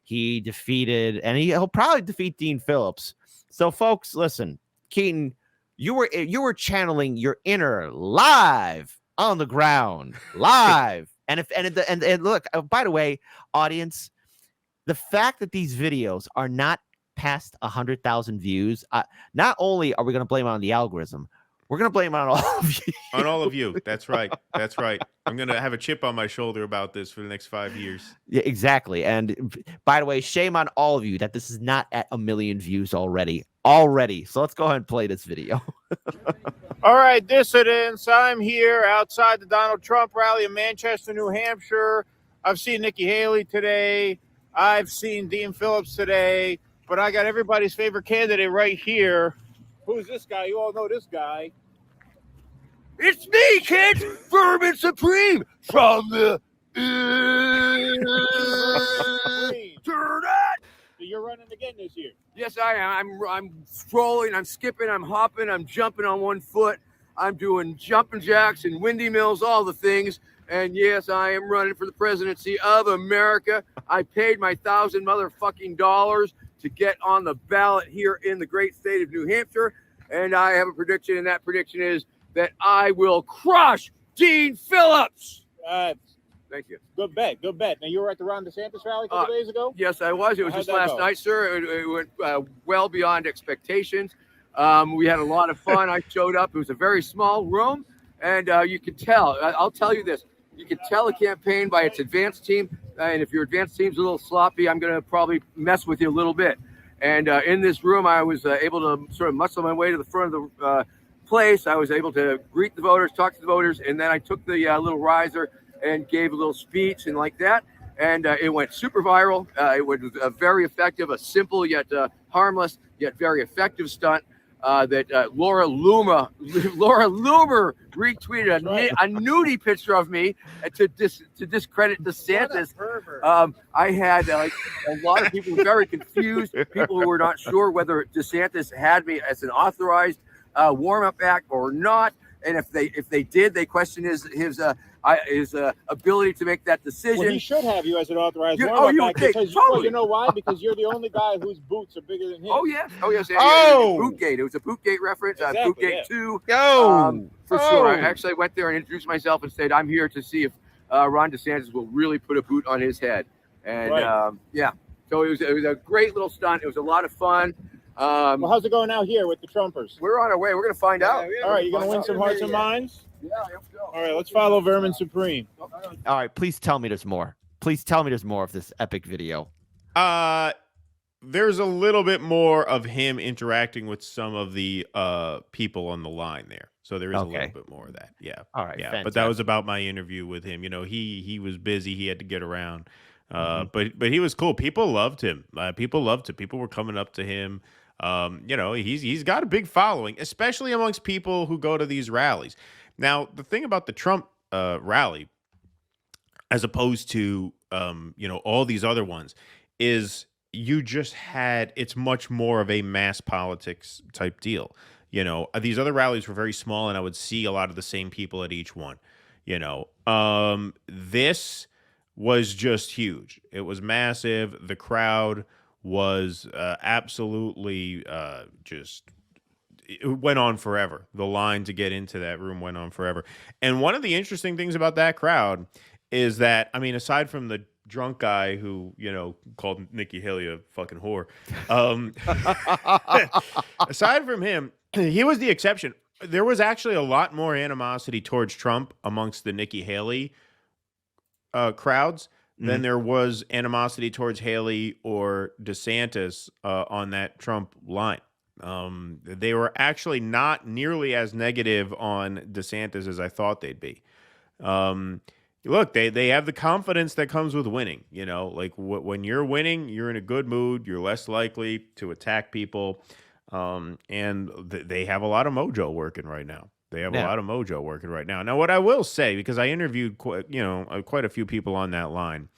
he defeated, and he'll probably defeat Dean Phillips. So, folks, listen. Keaton, you were channeling your inner live on the ground, live. and look, by the way, audience, the fact that these videos are not past 100,000 views, not only are we going to blame it on the algorithm, we're going to blame it on all of you. On all of you. That's right. That's right. I'm going to have a chip on my shoulder about this for the next 5 years. Yeah, exactly. And by the way, shame on all of you that this is not at 1 million views already. So let's go ahead and play this video. All right, dissidents. I'm here outside the Donald Trump rally in Manchester, New Hampshire. I've seen Nikki Haley today. I've seen Dean Phillips today. But I got everybody's favorite candidate right here. Who's this guy? You all know this guy. It's me, kids! Vermin Supreme from the... Turn it! So you're running again this year? Yes, I am. I'm strolling, I'm skipping, I'm hopping, I'm jumping on one foot. I'm doing jumping jacks and windy mills, all the things. And yes, I am running for the presidency of America. I paid my $1,000 motherfucking dollars to get on the ballot here in the great state of New Hampshire. And I have a prediction, and that prediction is that I will crush Dean Phillips. Thank you. Good bet. Now, you were at the Ron DeSantis rally a couple days ago? Yes, I was. It was just last night, sir. It went well beyond expectations. We had a lot of fun. I showed up. It was a very small room, and you could tell. I'll tell you this. You can tell a campaign by its advanced team, and if your advanced team's a little sloppy, I'm going to probably mess with you a little bit. And in this room, I was able to sort of muscle my way to the front of the place. I was able to greet the voters, talk to the voters, and then I took the little riser and gave a little speech and like that. And it went super viral. It was very effective, a simple yet harmless yet very effective stunt that Laura Loomer retweeted a nudie picture of me to discredit DeSantis. I had like a lot of people very confused, people who were not sure whether DeSantis had me as an authorized warm-up act or not. And if they did, they questioned his ability to make that decision. Well, he should have you as an authorized warm-up act because you know why? Because you're the only guy whose boots are bigger than his. Oh yes. Oh! Bootgate. It was a Bootgate reference. Exactly, Bootgate 2. For sure. I actually went there and introduced myself and said, I'm here to see if Ron DeSantis will really put a boot on his head. And so it was a great little stunt. It was a lot of fun. Well, how's it going out here with the Trumpers? We're on our way. We're going to find out. All right, you're going to win some hearts and minds? Yeah, let's go. All right, let's follow Vermin Supreme. All right, please tell me there's more. Please tell me there's more of this epic video. There's a little bit more of him interacting with some of the people on the line there. So there is a little bit more of that. Yeah. All right. Yeah. Fantastic. But that was about my interview with him. You know, he was busy. He had to get around. But he was cool. People loved him. People loved him. People were coming up to him. You know, he's got a big following, especially amongst people who go to these rallies. Now, the thing about the Trump rally, as opposed to you know, all these other ones, is it's much more of a mass politics type deal. You know, these other rallies were very small, and I would see a lot of the same people at each one. You know, this was just huge. It was massive. The crowd was absolutely it went on forever. The line to get into that room went on forever. And one of the interesting things about that crowd is that, I mean, aside from the drunk guy who, you know, called Nikki Haley a fucking whore, aside from him, he was the exception. There was actually a lot more animosity towards Trump amongst the Nikki Haley crowds than there was animosity towards Haley or DeSantis on that Trump line. They were actually not nearly as negative on DeSantis as I thought they'd be. Look, they have the confidence that comes with winning. You know, like when you're winning, you're in a good mood. You're less likely to attack people. And they have a lot of mojo working right now. They have a lot of mojo working right now. Now, what I will say, because I interviewed quite a few people on that line,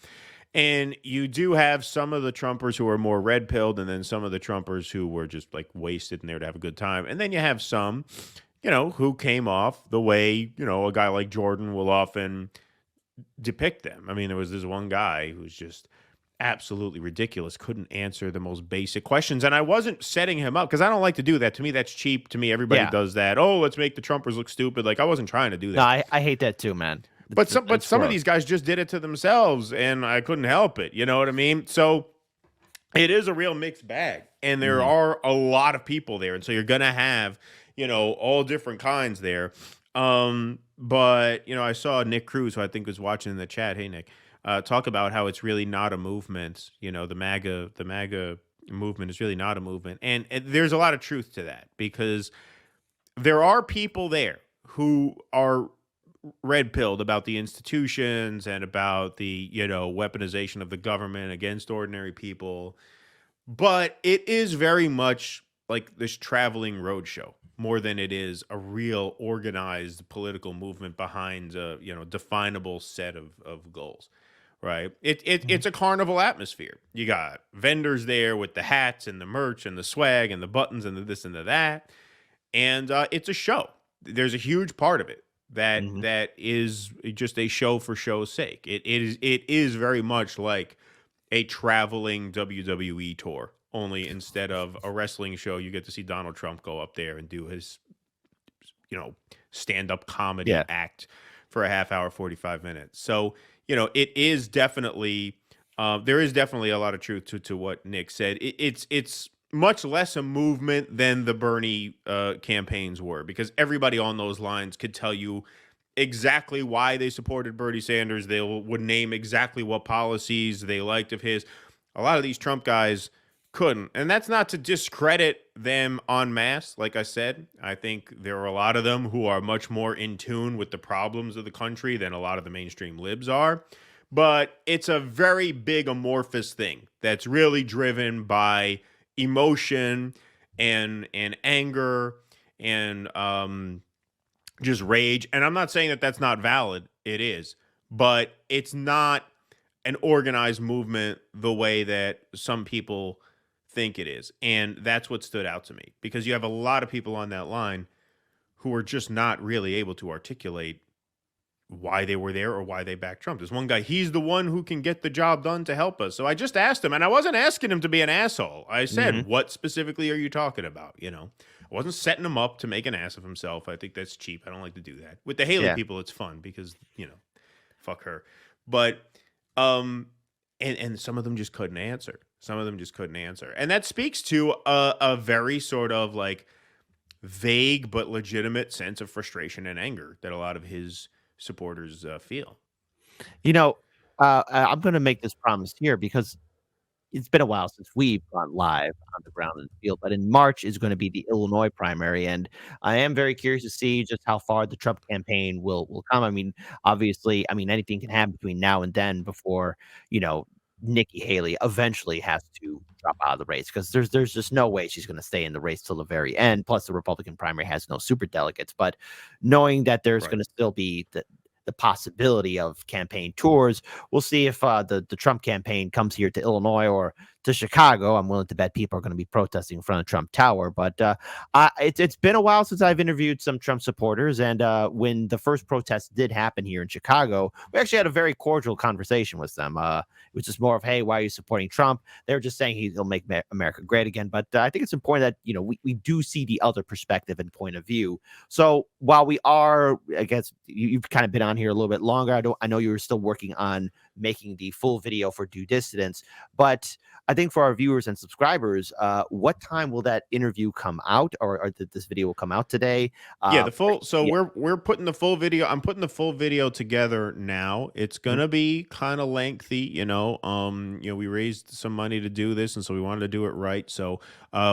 and you do have some of the Trumpers who are more red-pilled, and then some of the Trumpers who were just like wasted in there to have a good time. And then you have some, you know, who came off the way, you know, a guy like Jordan will often depict them. I mean, there was this one guy who was just absolutely ridiculous, couldn't answer the most basic questions. And I wasn't setting him up because I don't like to do that. To me, that's cheap. To me, everybody does that. Oh, let's make the Trumpers look stupid. Like, I wasn't trying to do that. No, I hate that too, man. But some of these guys just did it to themselves, and I couldn't help it. You know what I mean? So it is a real mixed bag, and there are a lot of people there. And so you're going to have, you know, all different kinds there. But, you know, I saw Nick Cruz, who I think was watching in the chat. Hey, Nick. Talk about how it's really not a movement. You know, the MAGA movement is really not a movement. And there's a lot of truth to that, because there are people there who are red-pilled about the institutions and about the, you know, weaponization of the government against ordinary people. But it is very much like this traveling roadshow more than it is a real organized political movement behind a, you know, definable set of goals. Right. It's a carnival atmosphere. You got vendors there with the hats and the merch and the swag and the buttons and the this and the that. And it's a show. There's a huge part of it that is just a show for show's sake. It is very much like a traveling WWE tour, only instead of a wrestling show, you get to see Donald Trump go up there and do his, you know, stand-up comedy act for a half hour, 45 minutes. So, you know, it is definitely, there is definitely a lot of truth to what Nick said. It's much less a movement than the Bernie campaigns were, because everybody on those lines could tell you exactly why they supported Bernie Sanders. They would name exactly what policies they liked of his. A lot of these Trump guys couldn't. And that's not to discredit them en masse. Like I said, I think there are a lot of them who are much more in tune with the problems of the country than a lot of the mainstream libs are. But it's a very big amorphous thing that's really driven by emotion and anger and just rage. And I'm not saying that that's not valid. It is. But it's not an organized movement the way that some people think it is. And that's what stood out to me, because you have a lot of people on that line who are just not really able to articulate why they were there or why they backed Trump. There's one guy, he's the one who can get the job done to help us. So I just asked him, and I wasn't asking him to be an asshole. I said, what specifically are you talking about? You know, I wasn't setting him up to make an ass of himself. I think that's cheap. I don't like to do that. With the Haley people, it's fun because, you know, fuck her. But, and some of them just couldn't answer. Some of them just couldn't answer. And that speaks to a very sort of like vague but legitimate sense of frustration and anger that a lot of his supporters feel. You know, I'm going to make this promise here because it's been a while since we've gone live on the ground and field, but in March is going to be the Illinois primary. And I am very curious to see just how far the Trump campaign will come. I mean, obviously, anything can happen between now and then before, you know, Nikki Haley eventually has to drop out of the race, because there's just no way she's going to stay in the race till the very end. Plus, the Republican primary has no super delegates. But knowing that there's going to still be the possibility of campaign tours, we'll see if the Trump campaign comes here to Illinois or to Chicago. I'm willing to bet people are going to be protesting in front of Trump Tower. But it's been a while since I've interviewed some Trump supporters. And when the first protest did happen here in Chicago, we actually had a very cordial conversation with them. It was just more of, hey, why are you supporting Trump? They were just saying he'll make America great again. But I think it's important that, you know, we do see the other perspective and point of view. So while we are, I guess you've kind of been on here a little bit longer. I know you were still working on making the full video for Due Dissidence, but I think for our viewers and subscribers, what time will that interview come out, or this video will come out today? The full. So we're putting the full video. I'm putting the full video together now. It's gonna be kind of lengthy, you know. We raised some money to do this, and so we wanted to do it right. So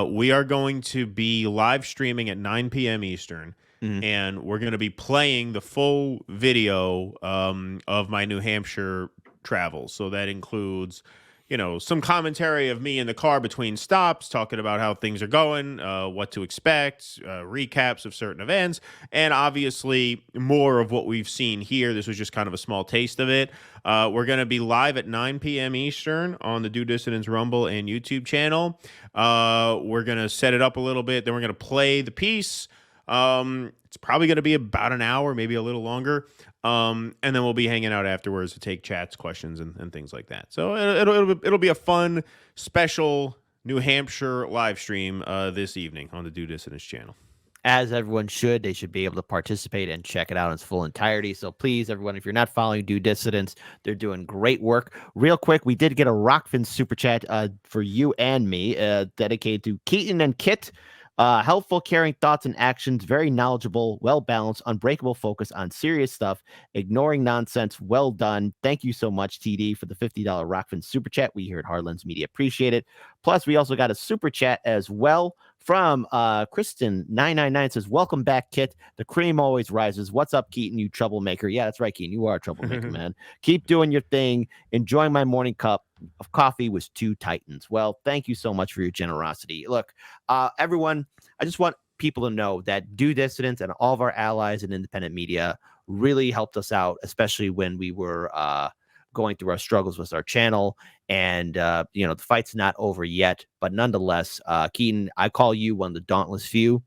we are going to be live streaming at 9 p.m. Eastern. And we're going to be playing the full video of my New Hampshire travels. So that includes, you know, some commentary of me in the car between stops, talking about how things are going, what to expect, recaps of certain events, and obviously more of what we've seen here. This was just kind of a small taste of it. We're going to be live at 9 p.m. Eastern on the Due Dissidence Rumble and YouTube channel. We're going to set it up a little bit. Then we're going to play the piece. It's probably going to be about an hour, maybe a little longer. And then we'll be hanging out afterwards to take chats, questions, and things like that. So it'll be a fun, special New Hampshire live stream this evening on the Due Dissidence channel. As everyone should. They should be able to participate and check it out in its full entirety. So please, everyone, if you're not following Due Dissidence, they're doing great work. Real quick, we did get a Rockfin super chat for you and me, dedicated to Keaton and Kit. Helpful, caring thoughts and actions, very knowledgeable, well-balanced, unbreakable focus on serious stuff, ignoring nonsense. Well done. Thank you so much, TD, for the $50 Rockfin super chat. We here at Hardlands Media appreciate it. Plus, we also got a super chat as well from Kristen999. Says, welcome back, Kit. The cream always rises. What's up, Keaton, you troublemaker? Yeah, that's right, Keaton. You are a troublemaker, man. Keep doing your thing. Enjoying my morning cup of coffee with two titans. Well, thank you so much for your generosity. Look, everyone, I just want people to know that Due Dissidence and all of our allies in independent media really helped us out, especially when we were going through our struggles with our channel. And, the fight's not over yet. But nonetheless, Keaton, I call you one of the dauntless few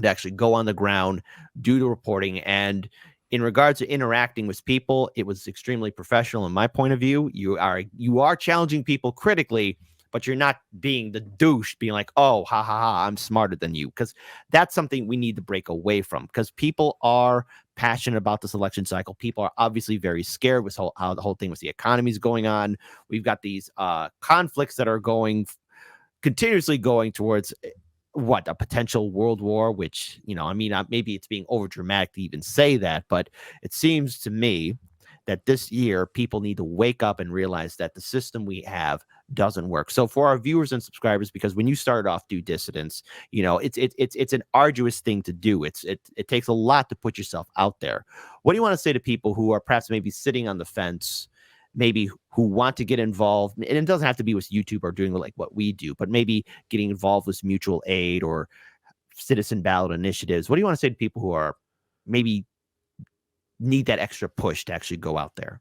to actually go on the ground, do the reporting. And in regards to interacting with people, it was extremely professional in my point of view. You are challenging people critically, but you're not being the douche, being like, oh, ha, ha, ha, I'm smarter than you. Because that's something we need to break away from, because people are passionate about this election cycle. People are obviously very scared with how the whole thing with the economy is going on. We've got these conflicts that are continuously going towards a potential world war, which, maybe it's being over dramatic to even say that, but it seems to me that this year people need to wake up and realize that the system we have doesn't work. So for our viewers and subscribers, because when you started off Do Dissidents, you know, it's an arduous thing to do. It takes a lot to put yourself out there. What do you want to say to people who are perhaps maybe sitting on the fence, maybe who want to get involved? And it doesn't have to be with YouTube or doing like what we do, but maybe getting involved with mutual aid or citizen ballot initiatives. What do you want to say to people who are maybe need that extra push to actually go out there?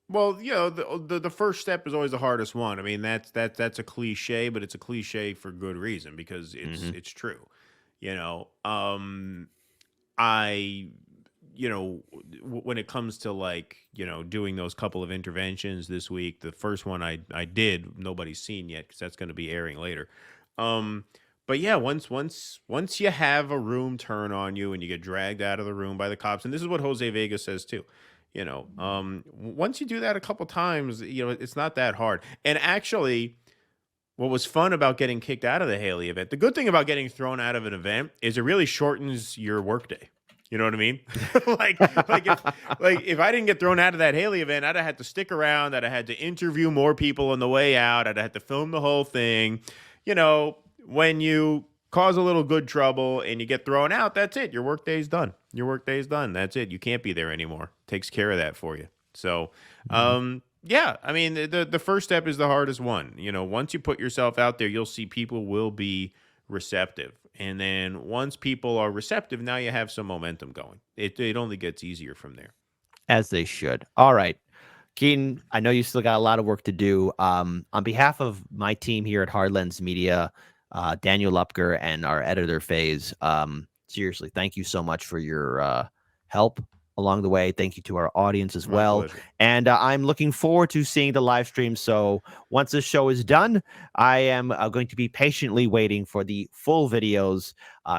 Well, you know, the first step is always the hardest one. I mean, that's a cliche, but it's a cliche for good reason, because it's true. You know, when it comes to, like, you know, doing those couple of interventions this week, the first one I did, nobody's seen yet because that's going to be airing later. But yeah, once you have a room turn on you and you get dragged out of the room by the cops, and this is what Jose Vega says too. You know, once you do that a couple times, you know, it's not that hard. And actually, what was fun about getting kicked out of the Haley event, the good thing about getting thrown out of an event is it really shortens your workday. You know what I mean? like if I didn't get thrown out of that Haley event, I'd have had to stick around. I'd have had to interview more people on the way out. I'd have had to film the whole thing. You know, when you cause a little good trouble and you get thrown out, that's it. Your workday's done. That's it. You can't be there anymore. Takes care of that for you. So, yeah, I mean, the first step is the hardest one. You know, once you put yourself out there, you'll see people will be receptive. And then once people are receptive, now you have some momentum going. It only gets easier from there. As they should. All right. Keaton, I know you still got a lot of work to do. On behalf of my team here at Hardlens Media, Daniel Lupker and our editor Faze, seriously, thank you so much for your help along the way. Thank you to our audience as well. And I'm looking forward to seeing the live stream. So once this show is done, I am going to be patiently waiting for the full videos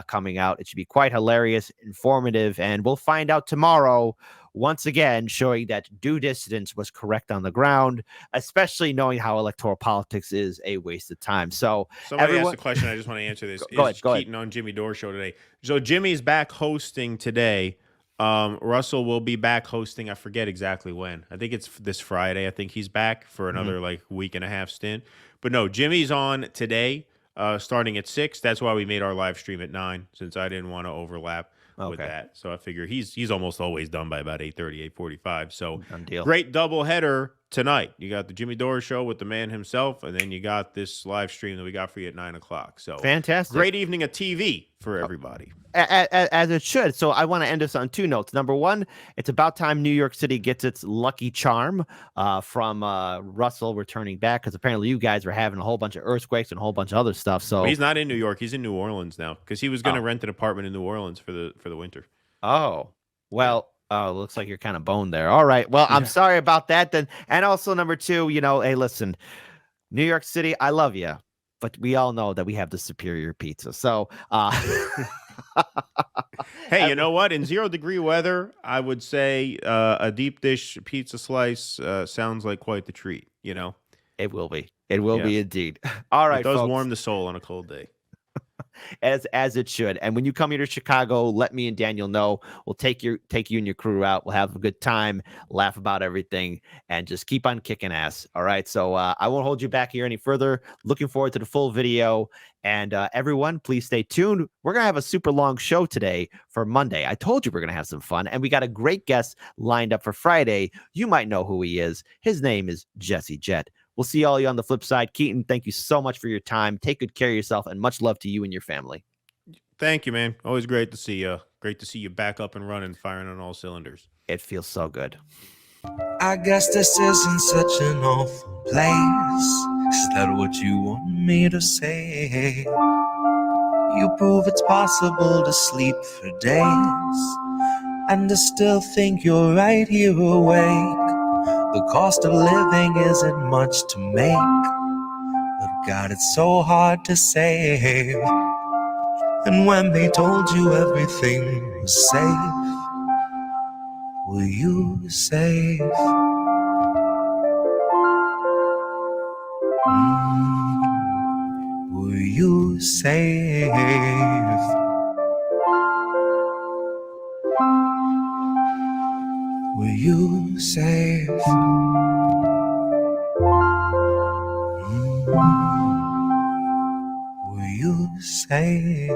coming out. It should be quite hilarious, informative, and we'll find out tomorrow, once again, showing that Do Dissidents was correct on the ground, especially knowing how electoral politics is a waste of time. So somebody asked a question. I just want to answer this. Go ahead. Keaton on Jimmy Dore show today. So Jimmy's back hosting today. Russell will be back hosting. I forget exactly when. I think it's this Friday. I think he's back for another like week and a half stint. But no, Jimmy's on today, starting at 6. That's why we made our live stream at 9, since I didn't want to overlap with that. So I figure he's almost always done by about 8:30, 8:45. So great double header tonight. You got the Jimmy Dore show with the man himself, and then you got this live stream that we got for you at 9 o'clock. So fantastic. Great evening of TV for everybody. As it should. So I want to end this on 2 notes. Number 1, it's about time New York City gets its lucky charm from Russell returning back, because apparently you guys were having a whole bunch of earthquakes and a whole bunch of other stuff. So he's not in New York. He's in New Orleans now, because he was going to rent an apartment in New Orleans for the winter. Oh, well. Oh, looks like you're kind of boned there. All right. Well, I'm sorry about that then. And also number 2, you know, hey, listen, New York City, I love you, but we all know that we have the superior pizza. So, hey, you know what? In 0-degree weather, I would say a deep dish pizza slice sounds like quite the treat. You know, it will be. It will be indeed. All right, it does folks. warm the soul on a cold day. As it should. And when you come here to Chicago, let me and Daniel know. We'll take you and your crew out. We'll have a good time, laugh about everything, and just keep on kicking ass. All right. So I won't hold you back here any further. Looking forward to the full video. And everyone, please stay tuned. We're going to have a super long show today for Monday. I told you we're going to have some fun. And we got a great guest lined up for Friday. You might know who he is. His name is Jesse Jett. We'll see all you on the flip side. Keaton, thank you so much for your time. Take good care of yourself, and much love to you and your family. Thank you, man. Always great to see you. Great to see you back up and running, firing on all cylinders. It feels so good. I guess this isn't such an awful place. Is that what you want me to say? You prove it's possible to sleep for days and to still think you're right here awake. The cost of living isn't much to make, but God, it's so hard to save. And when they told you everything was safe, were you safe? Were you safe? Were you safe? Were you safe?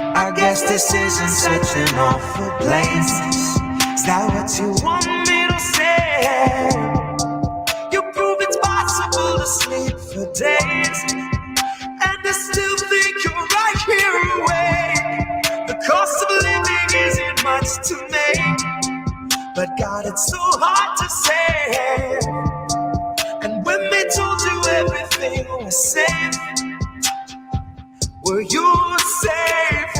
I guess this isn't such an awful place. Is that what you want me to say? You prove it's possible to sleep for days, and I still think you're right here awake. The cost of living isn't much to make, but God, it's so hard to say. And when they told you everything was safe, were you safe?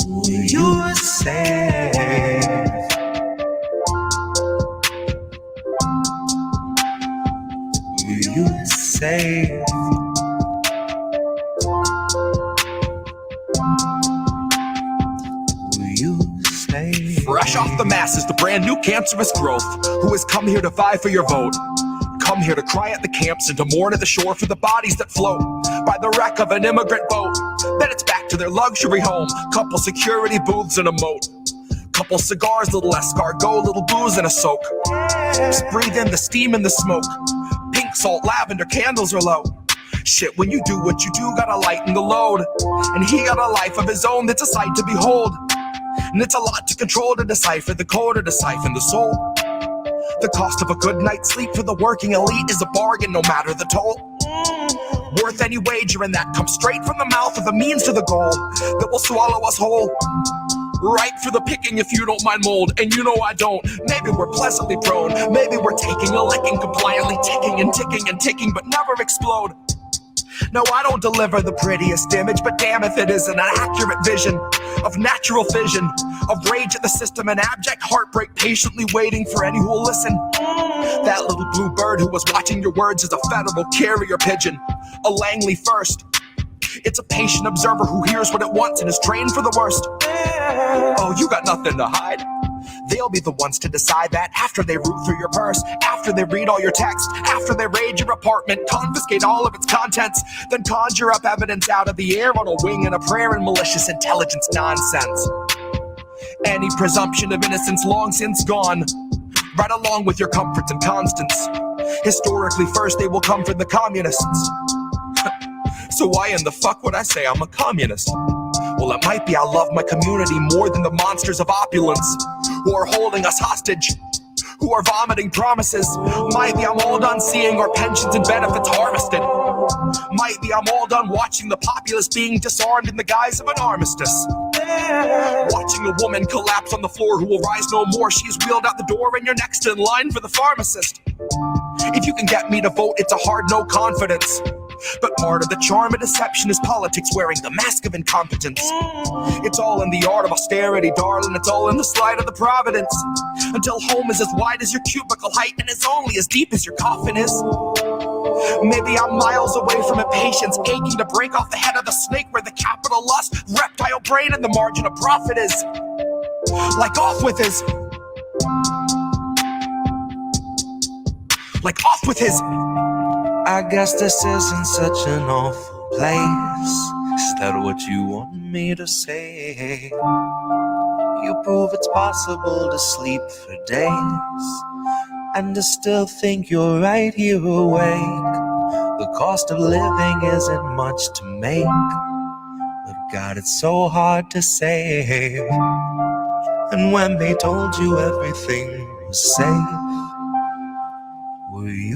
Were you safe? Were you safe? Were you safe? Fresh off the masses, the brand new cancerous growth, who has come here to vie for your vote. Come here to cry at the camps and to mourn at the shore for the bodies that float by the wreck of an immigrant boat. Then it's back to their luxury home, couple security booths and a moat. Couple cigars, little escargot, little booze and a soak. Just breathe in the steam and the smoke. Pink salt, lavender, candles are low. Shit, when you do what you do, gotta lighten the load. And he got a life of his own that's a sight to behold. And it's a lot to control, to decipher the code, or to siphon the soul. The cost of a good night's sleep for the working elite is a bargain, no matter the toll. Worth any wager, and that comes straight from the mouth of the means to the goal that will swallow us whole. Ripe for the picking if you don't mind mold, and you know I don't. Maybe we're pleasantly prone, maybe we're taking a licking, compliantly ticking and ticking and ticking, but never explode. No, I don't deliver the prettiest image, but damn if it isn't an accurate vision of natural fission, of rage at the system and abject heartbreak, patiently waiting for any who will listen. That little blue bird who was watching your words is a federal carrier pigeon, a Langley first. It's a patient observer who hears what it wants and is trained for the worst. Oh, you got nothing to hide. They'll be the ones to decide that after they root through your purse, after they read all your text, after they raid your apartment, confiscate all of its contents, then conjure up evidence out of the air on a wing and a prayer and malicious intelligence nonsense. Any presumption of innocence long since gone, right along with your comforts and constants. Historically first they will come for the communists. So why in the fuck would I say I'm a communist? Well, it might be I love my community more than the monsters of opulence who are holding us hostage, who are vomiting promises. Might be I'm all done seeing our pensions and benefits harvested. Might be I'm all done watching the populace being disarmed in the guise of an armistice. Watching a woman collapse on the floor who will rise no more. She's wheeled out the door and you're next in line for the pharmacist. If you can get me to vote, it's a hard no confidence. But part of the charm of deception is politics wearing the mask of incompetence. It's all in the art of austerity, darling. It's all in the slide of the providence. Until home is as wide as your cubicle height and is only as deep as your coffin is. Maybe I'm miles away from impatience, aching to break off the head of the snake where the capital lust, reptile brain, and the margin of profit is. Like off with his. Like off with his. I guess this isn't such an awful place. Is that what you want me to say? You prove it's possible to sleep for days, and to still think you're right here awake. The cost of living isn't much to make, but God, it's so hard to save. And when they told you everything was safe, were you